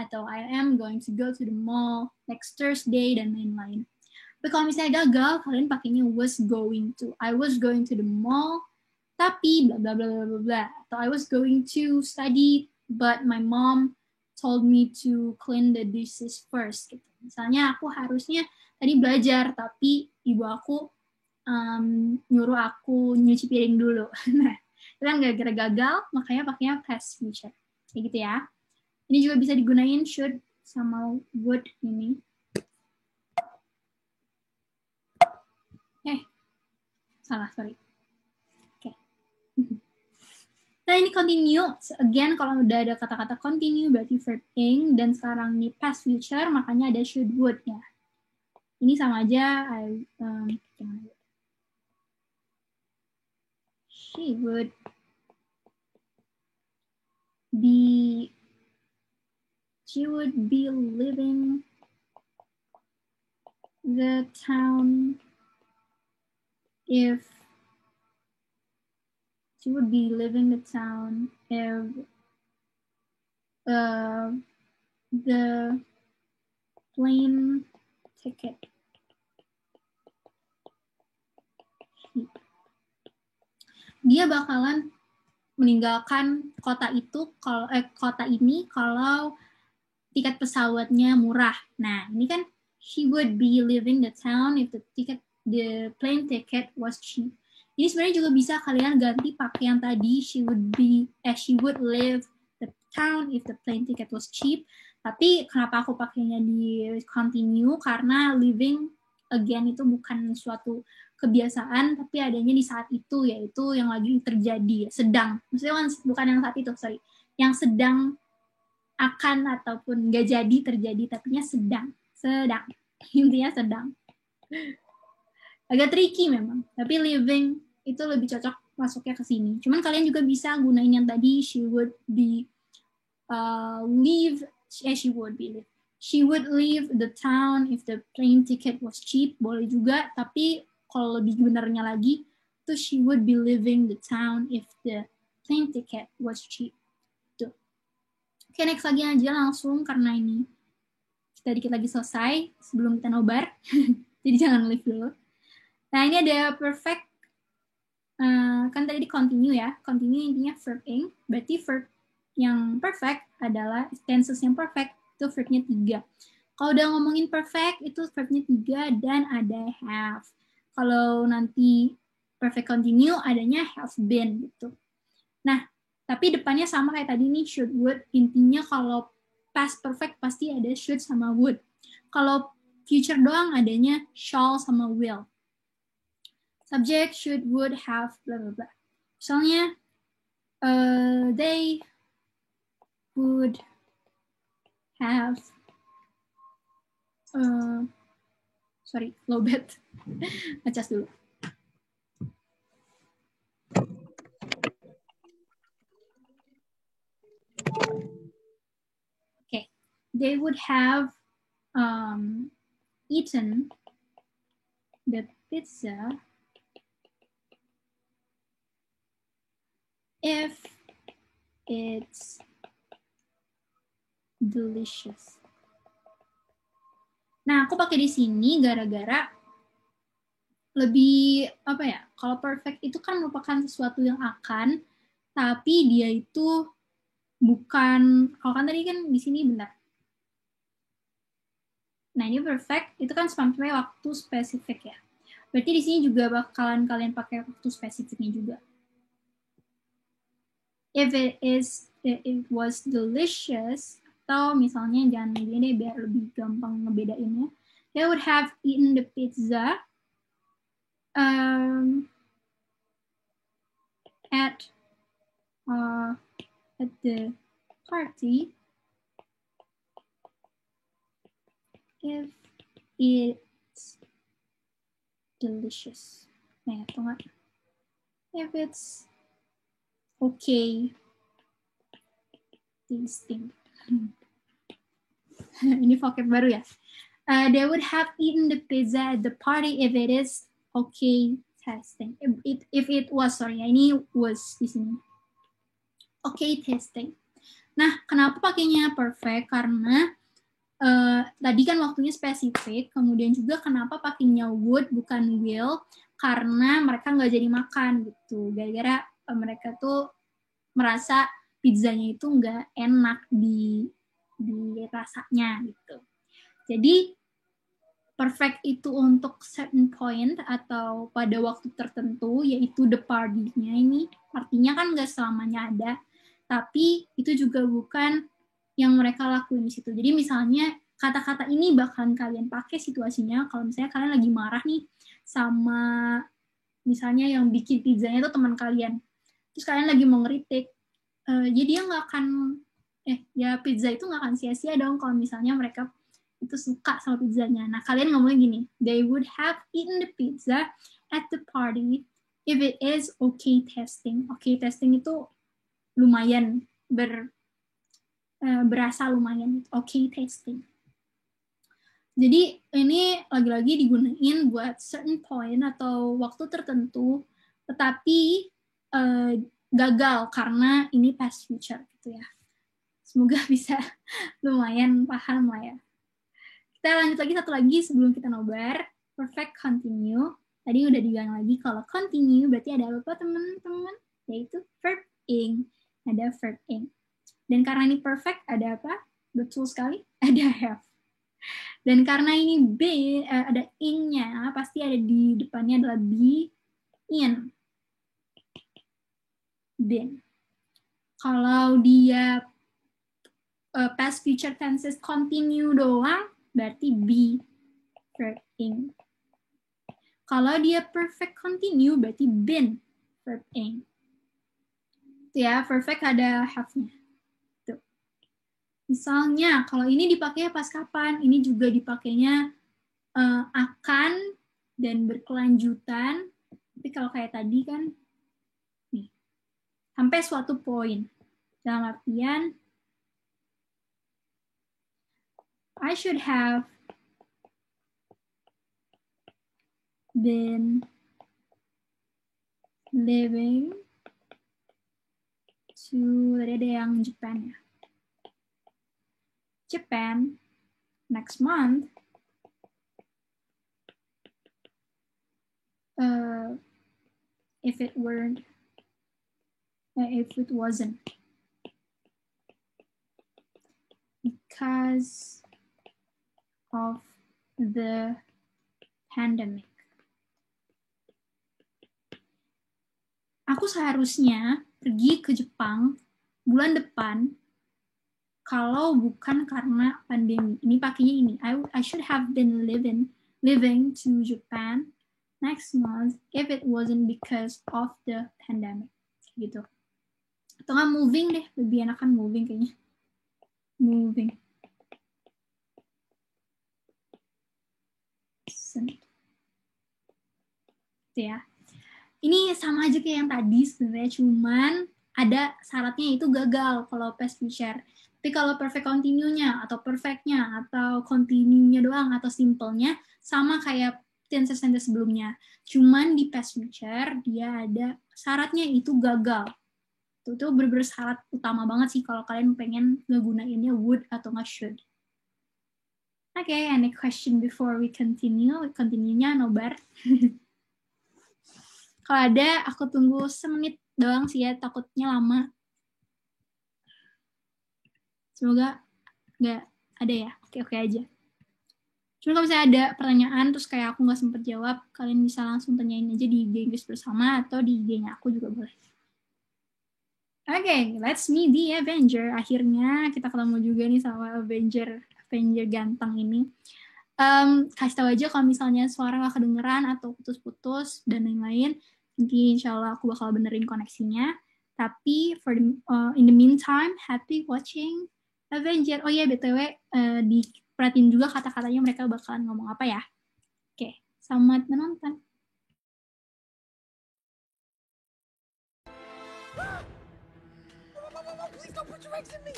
atau I am going to go to the mall next Thursday, dan lain-lain. Tapi kalau misalnya gagal, kalian pakainya was going to. I was going to the mall, tapi bla bla bla bla bla. Atau I was going to study, but my mom told me to clean the dishes first. Gitu. Misalnya aku harusnya tadi belajar, tapi ibu aku nyuruh aku nyuci piring dulu. Nah, itu kan gara-gara gagal, makanya pakainya past future. Kayak gitu ya. Ini juga bisa digunain should sama would ini. Salah, sorry. Oke. Nah, ini continue. Again, kalau udah ada kata-kata continue, berarti verb ing. Dan sekarang ini past future, makanya ada should, would ya. Ini sama aja. She would be living the town if the plane ticket. Dia bakalan meninggalkan kota ini kalau tiket pesawatnya murah. Nah, ini kan she would be leaving the town if the plane ticket was cheap. Ini sebenarnya juga bisa kalian ganti pakai yang tadi she would leave the town if the plane ticket was cheap. Tapi kenapa aku pakainya di continue? Karena living again itu bukan suatu kebiasaan, tapi adanya di saat itu, yaitu yang lagi terjadi, sedang. Maksudnya bukan yang saat itu, sorry. Yang sedang akan ataupun nggak jadi terjadi, tapinya sedang. Intinya sedang. Agak tricky memang, tapi living itu lebih cocok masuknya ke sini. Cuman kalian juga bisa gunain yang tadi, she would leave the town if the plane ticket was cheap, boleh juga, tapi kalau lebih benernya lagi, itu she would be leaving the town if the plane ticket was cheap. Tuh. Oke, next lagi aja langsung, karena ini kita dikit lagi selesai, sebelum kita nobar. Jadi jangan leave dulu. Nah, ini ada perfect, kan tadi di continue ya. Continue intinya verb ing, berarti verb yang perfect adalah tenses yang perfect, itu verbnya 3. Kalau udah ngomongin perfect, itu verbnya 3 dan ada have. Kalau nanti perfect continue, adanya have been gitu. Nah, tapi depannya sama kayak tadi nih, should, would. Intinya kalau past perfect pasti ada should sama would. Kalau future doang adanya shall sama will. Subject, should, would, have, bla bla bla. Misalnya, they would have, sorry, low bed. Ngecas dulu. Okay, they would have eaten the pizza if it's delicious. Nah, aku pakai di sini gara-gara lebih apa ya? Kalau perfect itu kan merupakan sesuatu yang akan, tapi dia itu bukan. Kalau kan tadi kan di sini benar. Nah, ini perfect itu kan sampai waktu spesifik ya. Berarti di sini juga bakalan kalian pakai waktu spesifiknya juga. if it was delicious, atau misalnya jangan gini deh biar lebih gampang ngebedainnya. They would have eaten the pizza at the party if it's delicious. Nah, atau nggak? If it's okay tasting. Ini vocab baru ya. They would have eaten the pizza at the party if it is okay tasting. If it was, sorry, ini was di sini. Okay tasting. Nah, kenapa pakainya perfect? Karena tadi kan waktunya spesifik, kemudian juga kenapa pakainya would bukan will, karena mereka nggak jadi makan gitu. Gara-gara mereka tuh merasa pizzanya itu nggak enak di rasanya gitu. Jadi perfect itu untuk certain point atau pada waktu tertentu, yaitu the party-nya ini artinya kan nggak selamanya ada, tapi itu juga bukan yang mereka lakuin di situ. Jadi misalnya kata-kata ini bakalan kalian pakai situasinya kalau misalnya kalian lagi marah nih sama misalnya yang bikin pizzanya itu teman kalian, terus kalian lagi mau ngeritik, jadi dia nggak akan pizza itu nggak akan sia-sia dong kalau misalnya mereka itu suka sama pizzanya. Nah, kalian ngomongnya gini, they would have eaten the pizza at the party if it is okay tasting. Okay tasting itu lumayan berasa lumayan, okay tasting. Jadi ini lagi-lagi digunain buat certain point atau waktu tertentu, tetapi gagal karena ini past future gitu ya. Semoga bisa lumayan paham lah ya. Kita lanjut lagi satu lagi sebelum kita nobar. Perfect continue. Tadi udah dibilang lagi kalau continue berarti ada apa teman-teman? Yaitu verb ing. Ada verb ing. Dan karena ini perfect ada apa? Betul sekali, ada have. Dan karena ini ada ing-nya, pasti ada di depannya adalah be, in. Been. Kalau dia past future tenses continue doang, berarti be, verb ing. Kalau dia perfect continue, berarti been, verb ing. Ya, perfect ada have-nya. Tuh. Misalnya, kalau ini dipakai pas kapan? Ini juga dipakainya akan dan berkelanjutan. Tapi kalau kayak tadi kan, nih, sampai suatu poin. Dalam artian, I should have been living to, tadi ada yang Japan ya. Japan next month. If it wasn't. Because of the pandemic. Aku seharusnya pergi ke Jepang bulan depan kalau bukan karena pandemi. Ini pakainya ini. I should have been living to Japan next month if it wasn't because of the pandemic. Gitu. Atau nggak moving deh, lebih enakan moving kayaknya. Moving. Gitu ya. Ini sama aja kayak yang tadi sebenarnya, cuman ada syaratnya itu gagal kalau past future. Tapi kalau perfect continue-nya atau perfect-nya atau continue-nya doang atau simple-nya sama kayak tenses-tenses sebelumnya. Cuman di past future dia ada syaratnya itu gagal. Itu bener-bener syarat utama banget sih kalau kalian pengen ngegunainnya would atau nggak should. Okay, any question before we continue? Continue-nya nobar. Kalau ada, aku tunggu semenit doang sih ya, takutnya lama. Semoga nggak ada ya, oke-oke aja. Cuma kalau misalnya ada pertanyaan, terus kayak aku nggak sempet jawab, kalian bisa langsung tanyain aja di IG Inggris Bersama, atau di IG-nya aku juga boleh. Okay, let's meet the Avenger. Akhirnya kita ketemu juga nih sama Avenger ganteng ini. Kasih tahu aja kalau misalnya suara nggak kedengeran atau putus-putus dan lain-lain, nanti insya Allah aku bakal benerin koneksinya. Tapi in the meantime, happy watching Avenger. Oh iya, BTW, diperhatiin juga kata-katanya mereka bakalan ngomong apa ya. Oke, selamat menonton. Please don't put your eggs in me!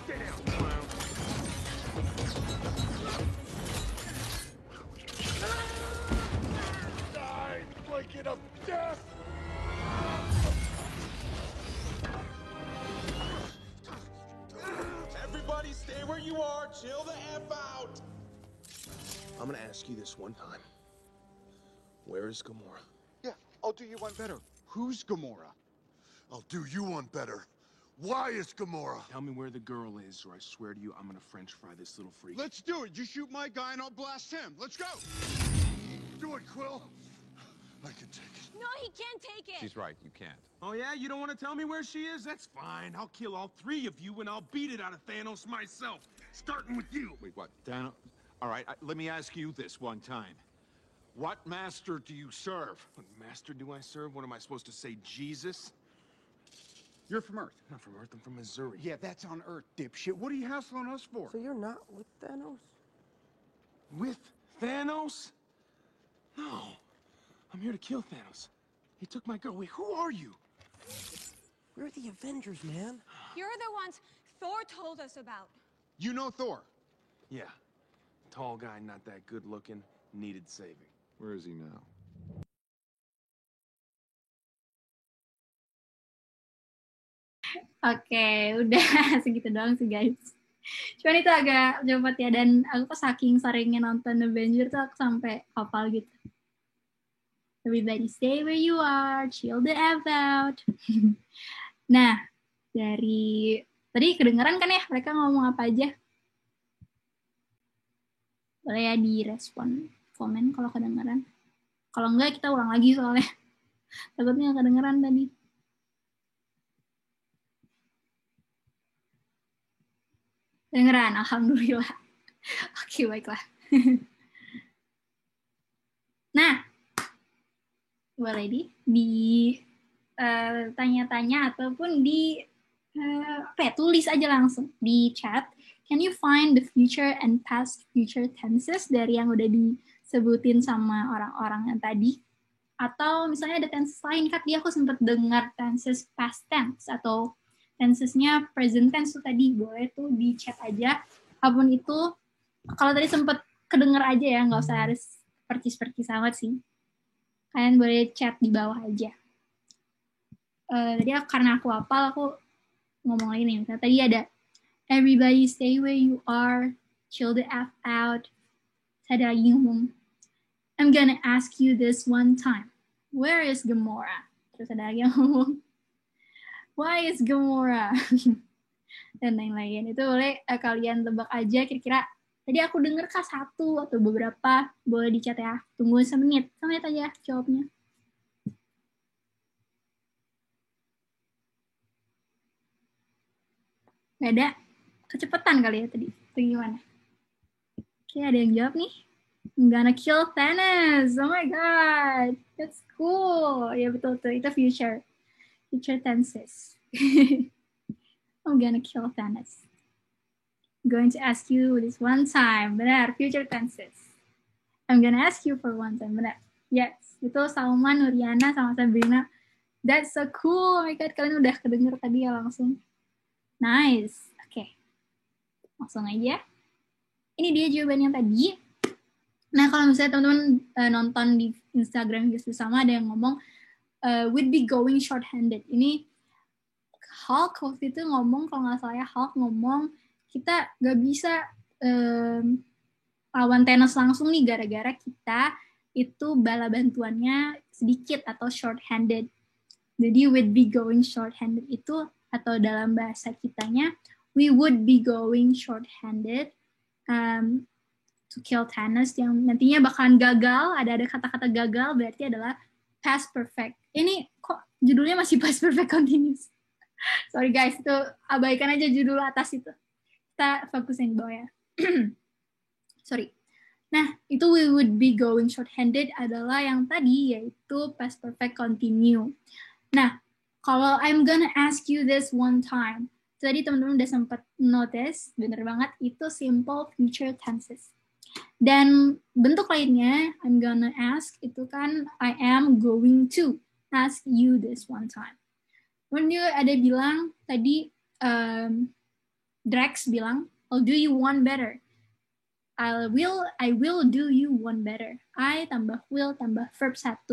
Stay down, clown. Die, blanket of death! Everybody stay where you are. Chill the F out. I'm gonna ask you this one time. Where is Gamora? Yeah, I'll do you one better. Who's Gamora? I'll do you one better. Why is Gamora? Tell me where the girl is, or I swear to you, I'm gonna French fry this little freak. Let's do it. You shoot my guy and I'll blast him. Let's go. Do it, Quill. I can take it. No, he can't take it. She's right, you can't. Oh yeah, you don't want to tell me where she is? That's fine. I'll kill all three of you and I'll beat it out of Thanos myself. Starting with you. Wait, what? Thanos? All right, let me ask you this one time. What master do you serve? What master do I serve? What am I supposed to say, Jesus? You're from Earth. Not from Earth, I'm from Missouri. Yeah, that's on Earth, dipshit. What are you hassling us for? So you're not with Thanos? With Thanos? No. I'm here to kill Thanos. He took my girl. Wait, who are you? We're the Avengers, man. You're the ones Thor told us about. You know Thor? Yeah. Tall guy, not that good looking, needed saving. Where is he now? Oke, udah segitu doang sih guys. Cuman itu agak cepet ya, dan aku tuh saking seringnya nonton Avenger tuh aku sampai hafal gitu. Everybody stay where you are, chill the F out. Nah, dari tadi kedengeran kan ya mereka ngomong apa aja? Boleh ya direspon komen kalau kedengeran. Kalau enggak kita ulang lagi soalnya. Takutnya nggak kedengeran tadi. Kedengeran, alhamdulillah. Oke, baiklah. Nah, boleh tanya-tanya ataupun tulis aja langsung di chat. Can you find the future and past future tenses dari yang udah disebutin sama orang-orang yang tadi? Atau misalnya ada tenses lain, kan dia aku sempat dengar tenses past tense atau tensesnya present tense tuh tadi, boleh tuh di chat aja. Apapun itu, kalau tadi sempat kedenger aja ya, nggak usah harus percis-percis amat sih. Kalian boleh chat di bawah aja. Tadi karena aku hafal, aku ngomong lagi nih. Misalnya tadi ada, everybody stay where you are, chill the F out. Saya ada lagi ngomong, I'm gonna ask you this one time. Where is Gamora? Terus ada lagi ngomong, why is Gamora? Dan lain-lain. Itu boleh kalian tebak aja kira-kira tadi aku denger kah satu atau beberapa. Boleh di chat ya. Tunggu semenit aja jawabnya. Gak ada. Kecepatan kali ya tadi. Itu gimana? Oke, ada yang jawab nih. I'm gonna kill Thanos. Oh my god. That's cool. Ya betul tuh. Itu future tenses. I'm gonna kill Thanos. I'm going to ask you this one time. Benar, future tenses. I'm gonna ask you for one time. Benar. Yes. Itu Salman, Nuriana, sama Sabrina. That's so cool. Oh my god, kalian udah kedenger tadi ya langsung. Nice. Oke. Langsung aja. Ini dia jawabannya tadi. Nah, kalau misalnya teman-teman nonton di Instagram bersama ada yang ngomong would be going short-handed. Ini Hulk waktu itu ngomong, kalau nggak salah ya, Hulk ngomong kita nggak bisa lawan Thanos langsung nih gara-gara kita itu bala bantuannya sedikit atau short-handed. Jadi would be going short-handed itu, atau dalam bahasa kitanya, we would be going short-handed to kill Thanos, yang nantinya bakalan gagal. Ada kata-kata gagal berarti adalah past perfect. Ini kok judulnya masih past perfect continuous. Sorry guys, itu abaikan aja judul atas itu. Kita fokusin di bawah ya. Sorry. Nah, itu we would be going short-handed adalah yang tadi, yaitu past perfect continue. Nah, kalau I'm gonna ask you this one time, tadi teman-teman udah sempat notice, bener banget, itu simple future tenses. Dan bentuk lainnya, I'm gonna ask, itu kan I am going to ask you this one time. Kemudian ada bilang, tadi Drex bilang, I'll do you one better. I will do you one better. I tambah will tambah verb 1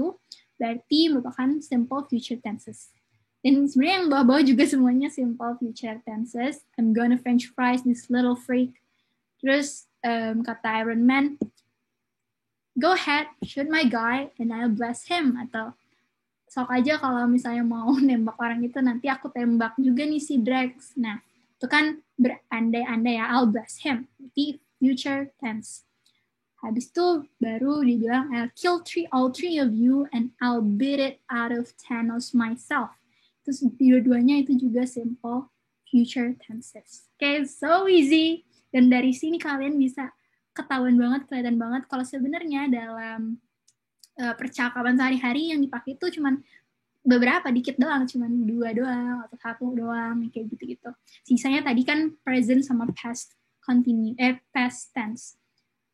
berarti merupakan simple future tenses. Dan sebenarnya yang bawah-bawah juga semuanya simple future tenses. I'm gonna French fries this little freak. Terus kata Iron Man, go ahead, shoot my guy and I'll bless him. Atau sok aja kalau misalnya mau nembak orang itu nanti aku tembak juga nih si Drex. Nah, itu kan berandai-andai ya, I'll bless him. Berarti future tense. Habis itu baru dibilang I'll kill all three of you and I'll beat it out of Thanos myself. Terus dua-duanya itu juga simple future tenses. Okay, so easy. Dan dari sini kalian bisa ketahuan banget, kelihatan banget kalau sebenarnya dalam percakapan sehari-hari yang dipakai itu cuman beberapa, dikit doang, cuman 2 doang atau 1 doang, kayak gitu-gitu. Sisanya tadi kan present sama past past tense.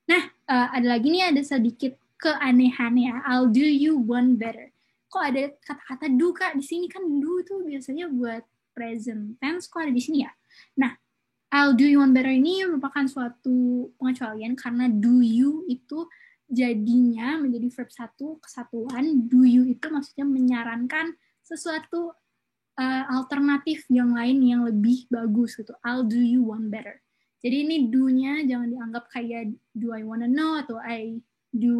Nah, ada lagi nih, ada sedikit keanehan ya. I'll do you one better. Kok ada kata-kata do Kak di sini? Kan do itu biasanya buat present tense, kok ada di sini ya? Nah, I'll do you one better ini merupakan suatu pengecualian karena do you itu jadinya menjadi verb 1 kesatuan. Do you itu maksudnya menyarankan sesuatu alternatif yang lain yang lebih bagus gitu. I'll do you one better. Jadi ini do-nya jangan dianggap kayak do I wanna know atau do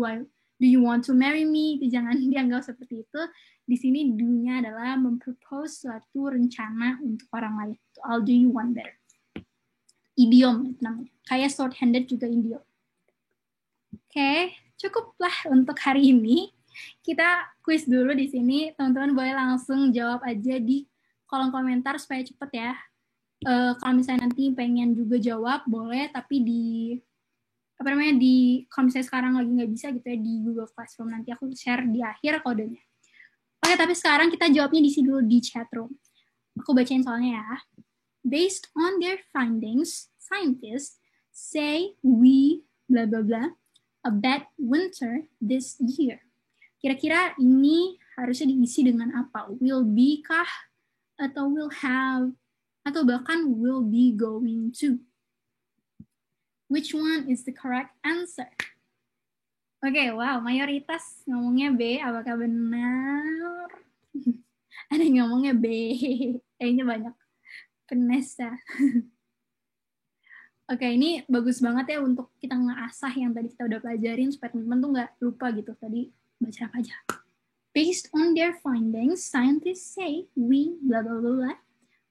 you want to marry me, itu jangan dianggap seperti itu. Di sini do-nya adalah mempropose suatu rencana untuk orang lain. I'll do you one better. Idiom namanya. Kayak short-handed juga idiom. Oke, cukuplah untuk hari ini. Kita quiz dulu di sini. Teman-teman boleh langsung jawab aja di kolom komentar supaya cepet ya. Kalau misalnya nanti pengen juga jawab boleh, tapi di kalau misalnya sekarang lagi nggak bisa gitu ya di Google Classroom, nanti aku share di akhir kodenya. Oke, tapi sekarang kita jawabnya di sini dulu di chat room. Aku bacain soalnya ya. Based on their findings, scientists say we blah blah blah a bad winter this year. Kira-kira ini harusnya diisi dengan apa? Will be kah? Atau will have? Atau bahkan will be going to. Which one is the correct answer? Oke, wow, mayoritas ngomongnya B. Apakah benar? Ada yang ngomongnya B. Kayaknya banyak. Vanessa. Oke, ini bagus banget ya untuk kita ngeasah yang tadi kita udah pelajarin supaya teman-teman tuh nggak lupa gitu. Tadi baca apa aja. Based on their findings, scientists say we blah blah blah blah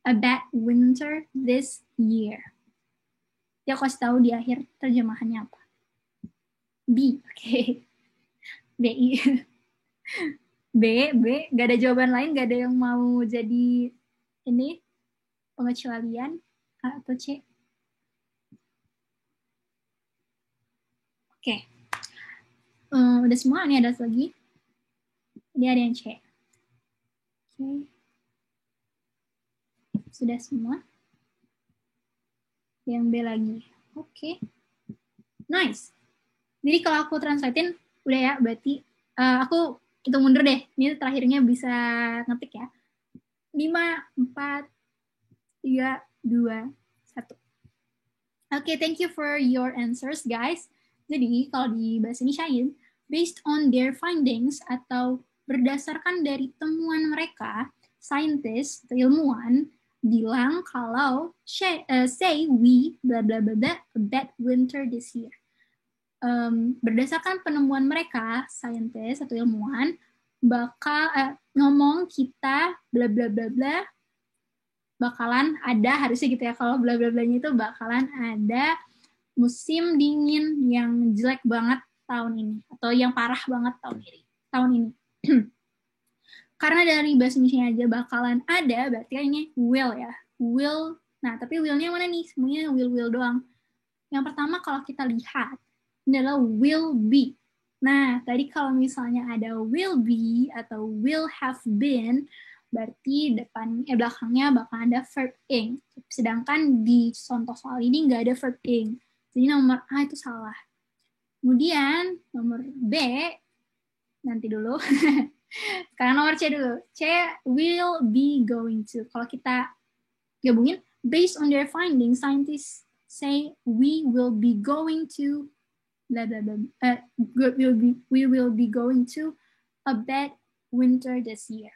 a bad winter this year. Dia kasih tahu di akhir terjemahannya apa. B, oke. BI. B, gak ada jawaban lain, gak ada yang mau jadi ini pengecualian A atau C. Oke. Udah semua, ini ada lagi. Ini ada yang C. Oke. Sudah semua. Yang B lagi. Oke. Nice. Jadi kalau aku translatein, udah ya, berarti aku hitung mundur deh. Ini terakhirnya bisa ngetik ya. 5, 4, 3, 2, 1. Oke, thank you for your answers, guys. Jadi, kalau di bahasa Indonesia, based on their findings atau berdasarkan dari temuan mereka, scientist atau ilmuwan bilang kalau say we bla bla bla bla a bad winter this year. Berdasarkan penemuan mereka, scientist atau ilmuwan bakal ngomong kita bla bla bla bla bakalan ada, harusnya gitu ya, kalau bla bla blanya itu bakalan ada musim dingin yang jelek banget tahun ini atau yang parah banget tahun ini. Karena dari bahasa Indonesia aja bakalan ada, berarti kan ini will ya. Will. Nah, tapi will-nya mana nih? Semuanya will doang. Yang pertama kalau kita lihat, ini adalah will be. Nah, tadi kalau misalnya ada will be atau will have been, berarti belakangnya bakal ada verb ing. Sedangkan di contoh soal ini nggak ada verb ing. Jadi nomor A itu salah. Kemudian nomor B, nanti dulu. Sekarang nomor C dulu. C, will be going to. Kalau kita gabungin, based on their findings, scientists say we will be going to blah blah blah. We will be going to a bad winter this year.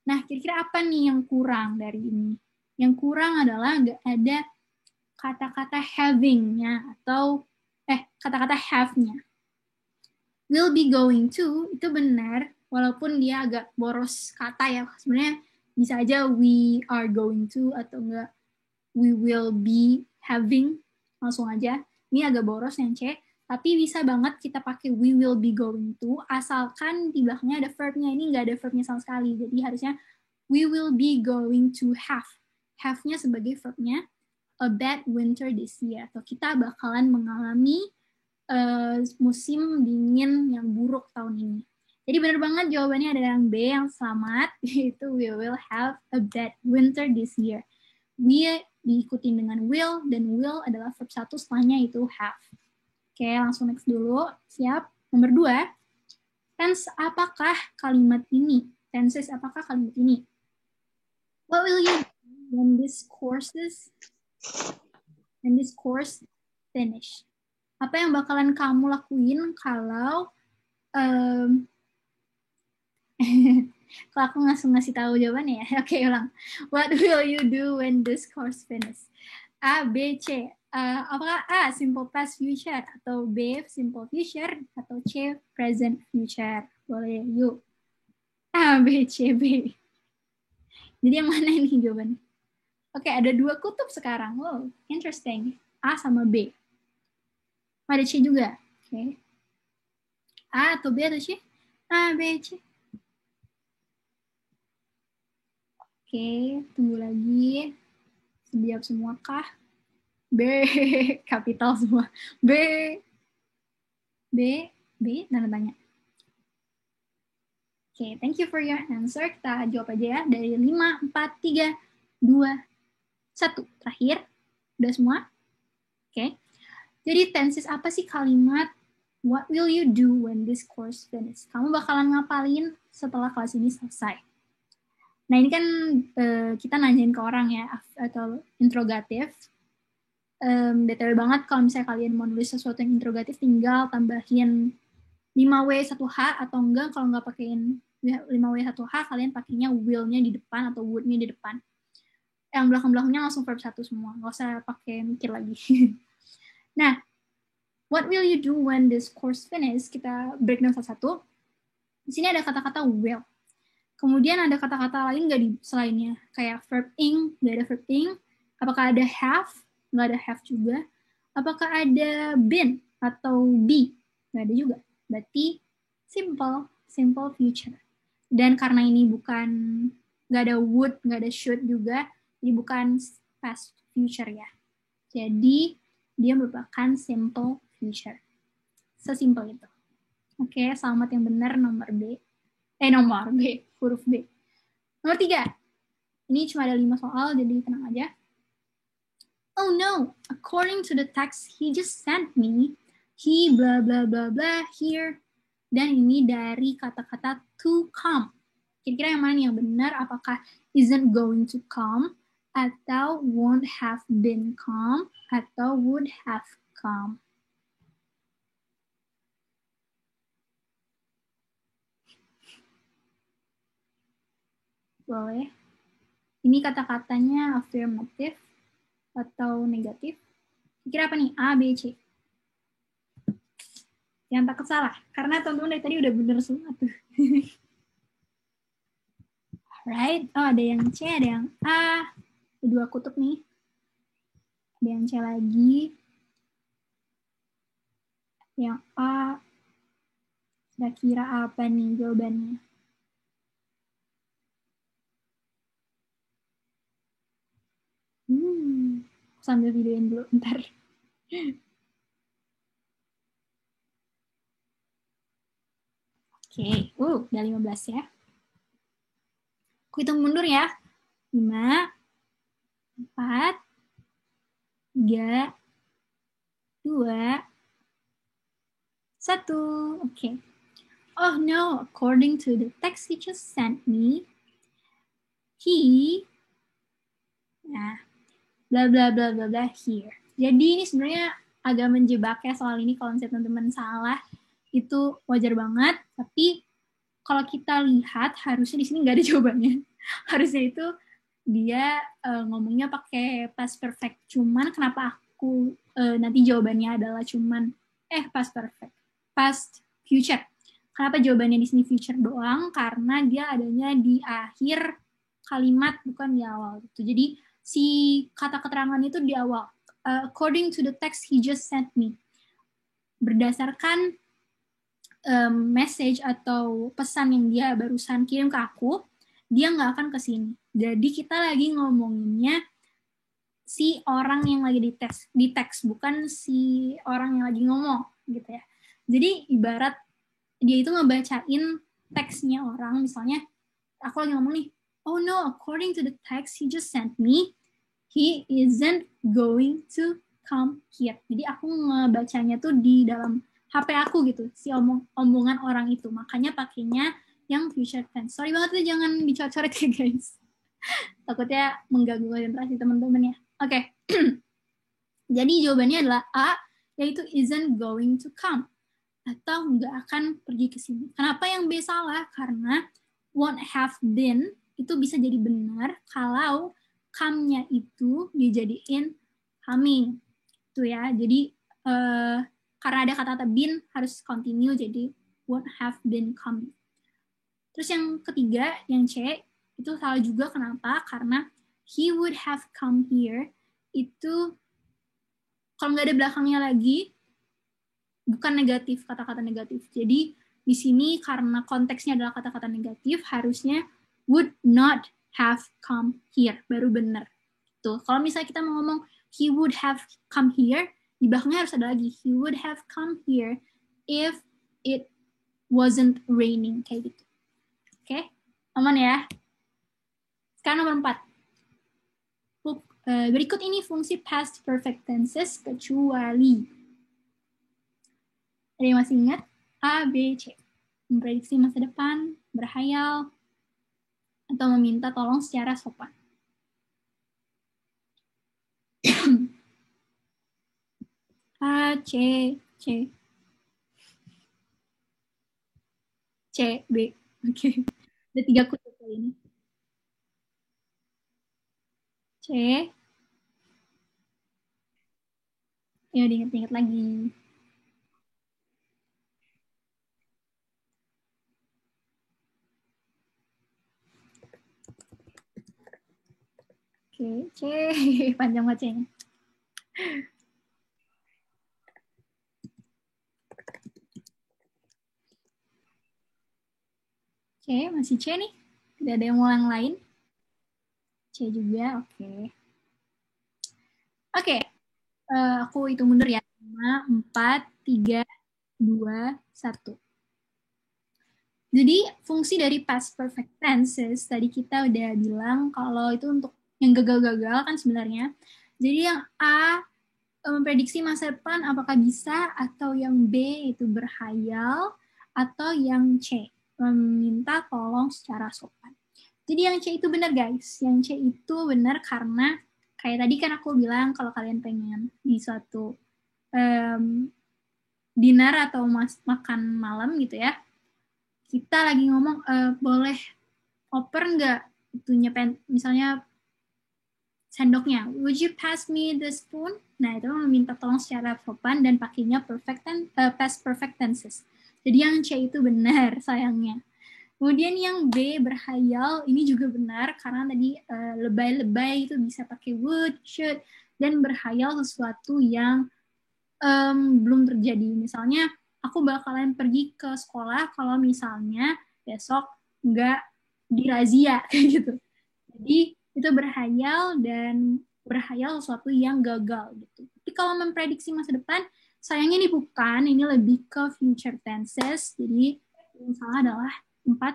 Nah, kira-kira apa nih yang kurang dari ini? Yang kurang adalah nggak ada kata-kata having-nya atau kata-kata have-nya. Will be going to itu benar, walaupun dia agak boros kata ya. Sebenarnya bisa aja we are going to atau enggak we will be having, langsung aja. Ini agak boros yang C, tapi bisa banget kita pakai we will be going to, asalkan di belakangnya ada verb-nya. Ini nggak ada verb-nya sama sekali, jadi harusnya we will be going to have. Have-nya sebagai verb-nya, a bad winter this year, atau kita bakalan mengalami musim dingin yang buruk tahun ini. Jadi benar banget jawabannya ada yang B yang selamat, yaitu we will have a bad winter this year. We diikuti dengan will, dan will adalah verb 1, setelahnya itu have. Oke, langsung next dulu. Siap? Nomor 2, tense apakah kalimat ini? Tenses apakah kalimat ini? What will you do when this course finish? Apa yang bakalan kamu lakuin kalau kalau aku ngasih tahu jawabannya ya. Oke, ulang. What will you do when this course finish? A, B, C. Apakah A, simple past future, atau B, simple future, atau C, present future? Boleh, yuk. A, B, C, B. Jadi yang mana ini jawabannya? Oke, ada 2 kutub sekarang. Wow, interesting. A sama B. Ada C juga. Oke. A atau B atau C? A, B, C. Oke, tunggu lagi. Siap semua kah? B, kapital semua. B, tanda tanya. Oke, thank you for your answer. Kita jawab aja ya. Dari 5, 4, 3, 2, 1. Terakhir. Udah semua? Oke. Jadi tenses apa sih kalimat what will you do when this course finish? Kamu bakalan ngapalin setelah kelas ini selesai. Nah ini kan kita nanyain ke orang ya, atau interrogatif. BTW banget kalau misalnya kalian mau nulis sesuatu yang interrogatif, tinggal tambahin 5W1H, atau enggak kalau nggak pakein 5W1H, kalian pakainya will-nya di depan atau would-nya di depan. Yang belakang-belakangnya langsung verb 1 semua, nggak usah pakai mikir lagi. Nah, what will you do when this course finish? Kita breakdown satu-satu. Di sini ada kata-kata will. Kemudian ada kata-kata lain nggak di selainnya? Kayak verb ing, nggak ada verb ing. Apakah ada have? Nggak ada have juga. Apakah ada been atau be? Nggak ada juga. Berarti simple future. Dan karena ini bukan, nggak ada would, nggak ada should juga, jadi bukan past future ya. Jadi dia merupakan simple future. Sesimpel itu. Oke, selamat yang benar nomor B. Nomor B, huruf B. Nomor 3. Ini cuma ada 5 soal, jadi tenang aja. Oh no, according to the text he just sent me, he blah blah blah blah here. Dan ini dari kata-kata to come. Kira-kira yang mana yang benar? Apakah isn't going to come, atau won't have been come, atau would have come? Boleh. Ini kata-katanya affirmative atau negatif. Kira apa nih? A, B, C. Yang takut salah. Karena teman-teman dari tadi udah bener semua tuh. Alright. Oh, ada yang C, ada yang A. Ada 2 kutub nih. Ada yang C lagi. Yang A. Kira-kira apa nih jawabannya? sambil videoin dulu, ntar. Oke, udah 15 ya. Aku hitung mundur ya. 5, 4, 3, 2, 1. Okay. Oh no, according to the text he just sent me, he, nah, blah blah blah blah blah here. Jadi ini sebenarnya agak menjebak ya soal ini. Kalau misalnya teman-teman salah, itu wajar banget. Tapi kalau kita lihat, harusnya di sini nggak ada jawabannya. Harusnya itu dia ngomongnya pakai past perfect. Cuman kenapa aku nanti jawabannya adalah cuman past perfect, past future. Kenapa jawabannya di sini future doang? Karena dia adanya di akhir kalimat, bukan di awal. Jadi si kata keterangan itu di awal. According to the text he just sent me. Berdasarkan message atau pesan yang dia barusan kirim ke aku, dia nggak akan ke sini. Jadi kita lagi ngomonginnya si orang yang lagi di teks, bukan si orang yang lagi ngomong gitu ya. Jadi ibarat dia itu ngebacain teksnya orang, misalnya aku lagi ngomong nih, oh no, according to the text he just sent me, he isn't going to come here. Jadi aku ngebacanya tuh di dalam HP aku gitu, si omongan orang itu. Makanya pakainya yang future tense. Sorry banget tuh, jangan dicoret-coret ya guys. Takutnya mengganggu konsentrasi teman-teman ya. Oke. Jadi jawabannya adalah A, yaitu isn't going to come. Atau nggak akan pergi ke sini. Kenapa yang B salah? Karena won't have been itu bisa jadi benar kalau come-nya itu dijadiin coming. Itu ya. Jadi karena ada kata-kata been harus continue, jadi won't have been coming. Terus yang ketiga, yang C, itu salah juga. Kenapa? Karena he would have come here itu kalau nggak ada belakangnya lagi, bukan negatif, kata-kata negatif. Jadi di sini karena konteksnya adalah kata-kata negatif, harusnya would not have come here, baru benar. Tuh, kalau misalnya kita mau ngomong he would have come here, di belakangnya harus ada lagi, he would have come here if it wasn't raining, kayak gitu. Oke, aman ya? Sekarang nomor 4. Berikut ini fungsi past perfect tenses kecuali. Ada yang masih ingat? A, B, C. Memprediksi masa depan, berhayal, atau meminta tolong secara sopan. A, C, C. C, B. Oke. Ada 3 kutub kali ini. C. Ya, diingat-ingat lagi. Oke, C. Panjang bacanya. C, masih C nih. Tidak ada yang mau yang lain. C juga, oke. Oke, aku hitung mundur ya. 5, 4, 3, 2, 1. Jadi fungsi dari past perfect tenses, tadi kita udah bilang kalau itu untuk yang gagal-gagal kan sebenarnya. Jadi yang A, memprediksi masa depan apakah bisa, atau yang B itu berhayal, atau yang C, meminta tolong secara sopan. Jadi yang C itu benar guys, yang C itu benar karena kayak tadi kan aku bilang kalau kalian pengen di suatu dinner atau makan malam gitu ya, kita lagi ngomong boleh oper nggak itunya misalnya sendoknya, would you pass me the spoon? Nah itu meminta tolong secara sopan dan pakainya past perfect tenses. Jadi yang C itu benar sayangnya. Kemudian yang B, berhayal, ini juga benar karena tadi lebay-lebay itu bisa pakai would, should, dan berhayal sesuatu yang belum terjadi. Misalnya, aku bakalan pergi ke sekolah kalau misalnya besok nggak dirazia, kayak gitu. Jadi, itu berhayal dan berhayal sesuatu yang gagal gitu. Tapi kalau memprediksi masa depan, sayangnya ini bukan, ini lebih ke future tenses. Jadi yang salah adalah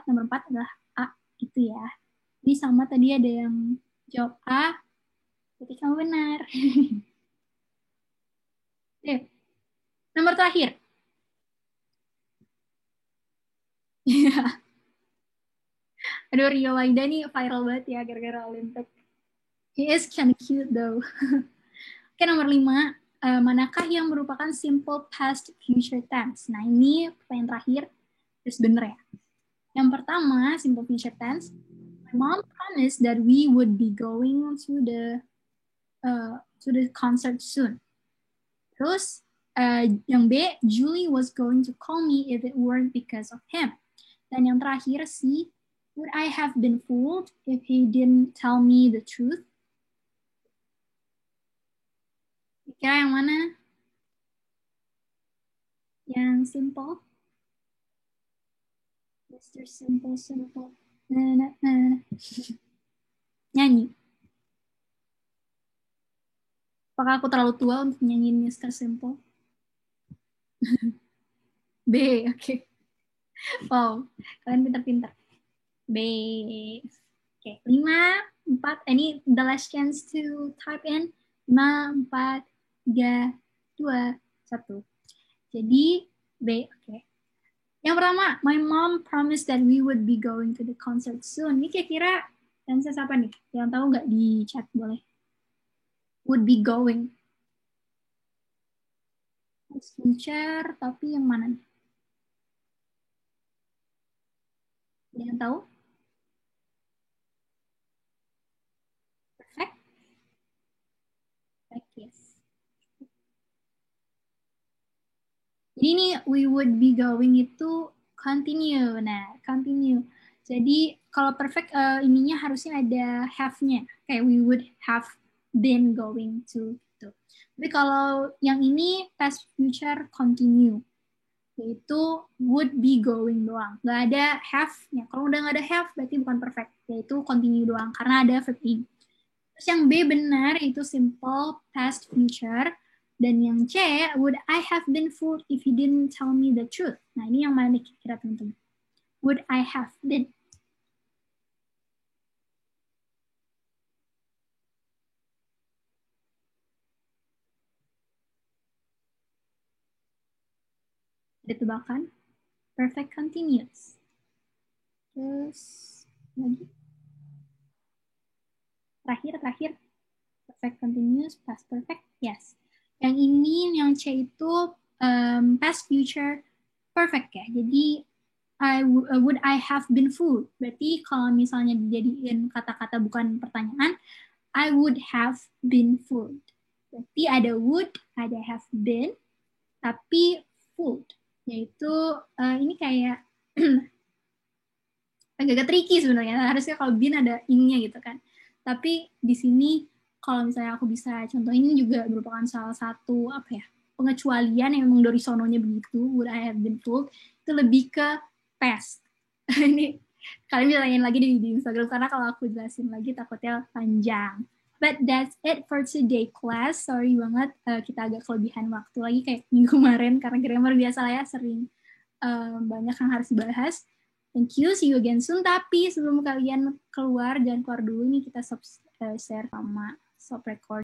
nomor 4 adalah A gitu ya. Jadi sama tadi ada yang jawab A, berarti kamu benar. Oke. Nomor terakhir. Aduh, Rio Waida nih viral banget ya gara-gara Olympic. He is kind of cute though. Oke, nomor 5. Manakah yang merupakan simple past future tense? Nah, ini pertanyaan terakhir. Terus bener ya. Yang pertama, simple future tense. My mom promised that we would be going to the concert soon. Terus, yang B, Julie was going to call me if it weren't because of him. Dan yang terakhir, C, would I have been fooled if he didn't tell me the truth? Kira yang mana? Yang simple? Mr. Simple. Nah. Nyanyi. Apakah aku terlalu tua untuk nyanyiin Mr. Simple? B, oke. Wow, kalian pintar-pintar. B. Oke, 5, 4. Ini the last chance to type in. 5, 4, 3, 2, 1. Jadi, B, oke. Yang pertama, my mom promised that we would be going to the concert soon. Ini kira-kira tenses apa nih? Yang tahu nggak di chat boleh? Would be going. Future, tapi yang mana nih? Yang tahu? Perfect. Perfect, yes. Jadi ini we would be going itu continue. Nah, continue. Jadi kalau perfect ininya harusnya ada have-nya. Kayak we would have been going to. Gitu. Tapi kalau yang ini past future continue. Yaitu would be going doang. Nggak ada have-nya. Kalau udah nggak ada have, berarti bukan perfect. Yaitu continue doang. Karena ada verb in. Terus yang B benar, itu simple past future. Dan yang C, would I have been fooled if he didn't tell me the truth? Nah, ini yang mana kira teman-teman? Would I have been? Ada tebakan? Perfect continuous. Terus, lagi. Terakhir. Perfect continuous, past perfect, yes. Yang ini, yang C itu past future perfect ya. Jadi, would I have been fooled? Berarti kalau misalnya dijadiin kata-kata bukan pertanyaan, I would have been fooled. Berarti ada would, ada have been, tapi fooled. Yaitu ini kayak agak tricky sebenarnya. Harusnya kalau been ada in-nya gitu kan. Tapi di sini kalau misalnya aku bisa contoh ini juga merupakan salah satu pengecualian yang memang dari sononya begitu. Would I have been fooled? Itu lebih ke past. Ini kalian bisa tanyain lagi di Instagram karena kalau aku jelasin lagi takutnya panjang. But that's it for today class. Sorry banget kita agak kelebihan waktu lagi kayak minggu kemarin karena grammar biasa lah ya sering banyak yang harus dibahas. Thank you, see you again soon. Tapi sebelum kalian keluar, jangan keluar dulu nih kita share sama stop record.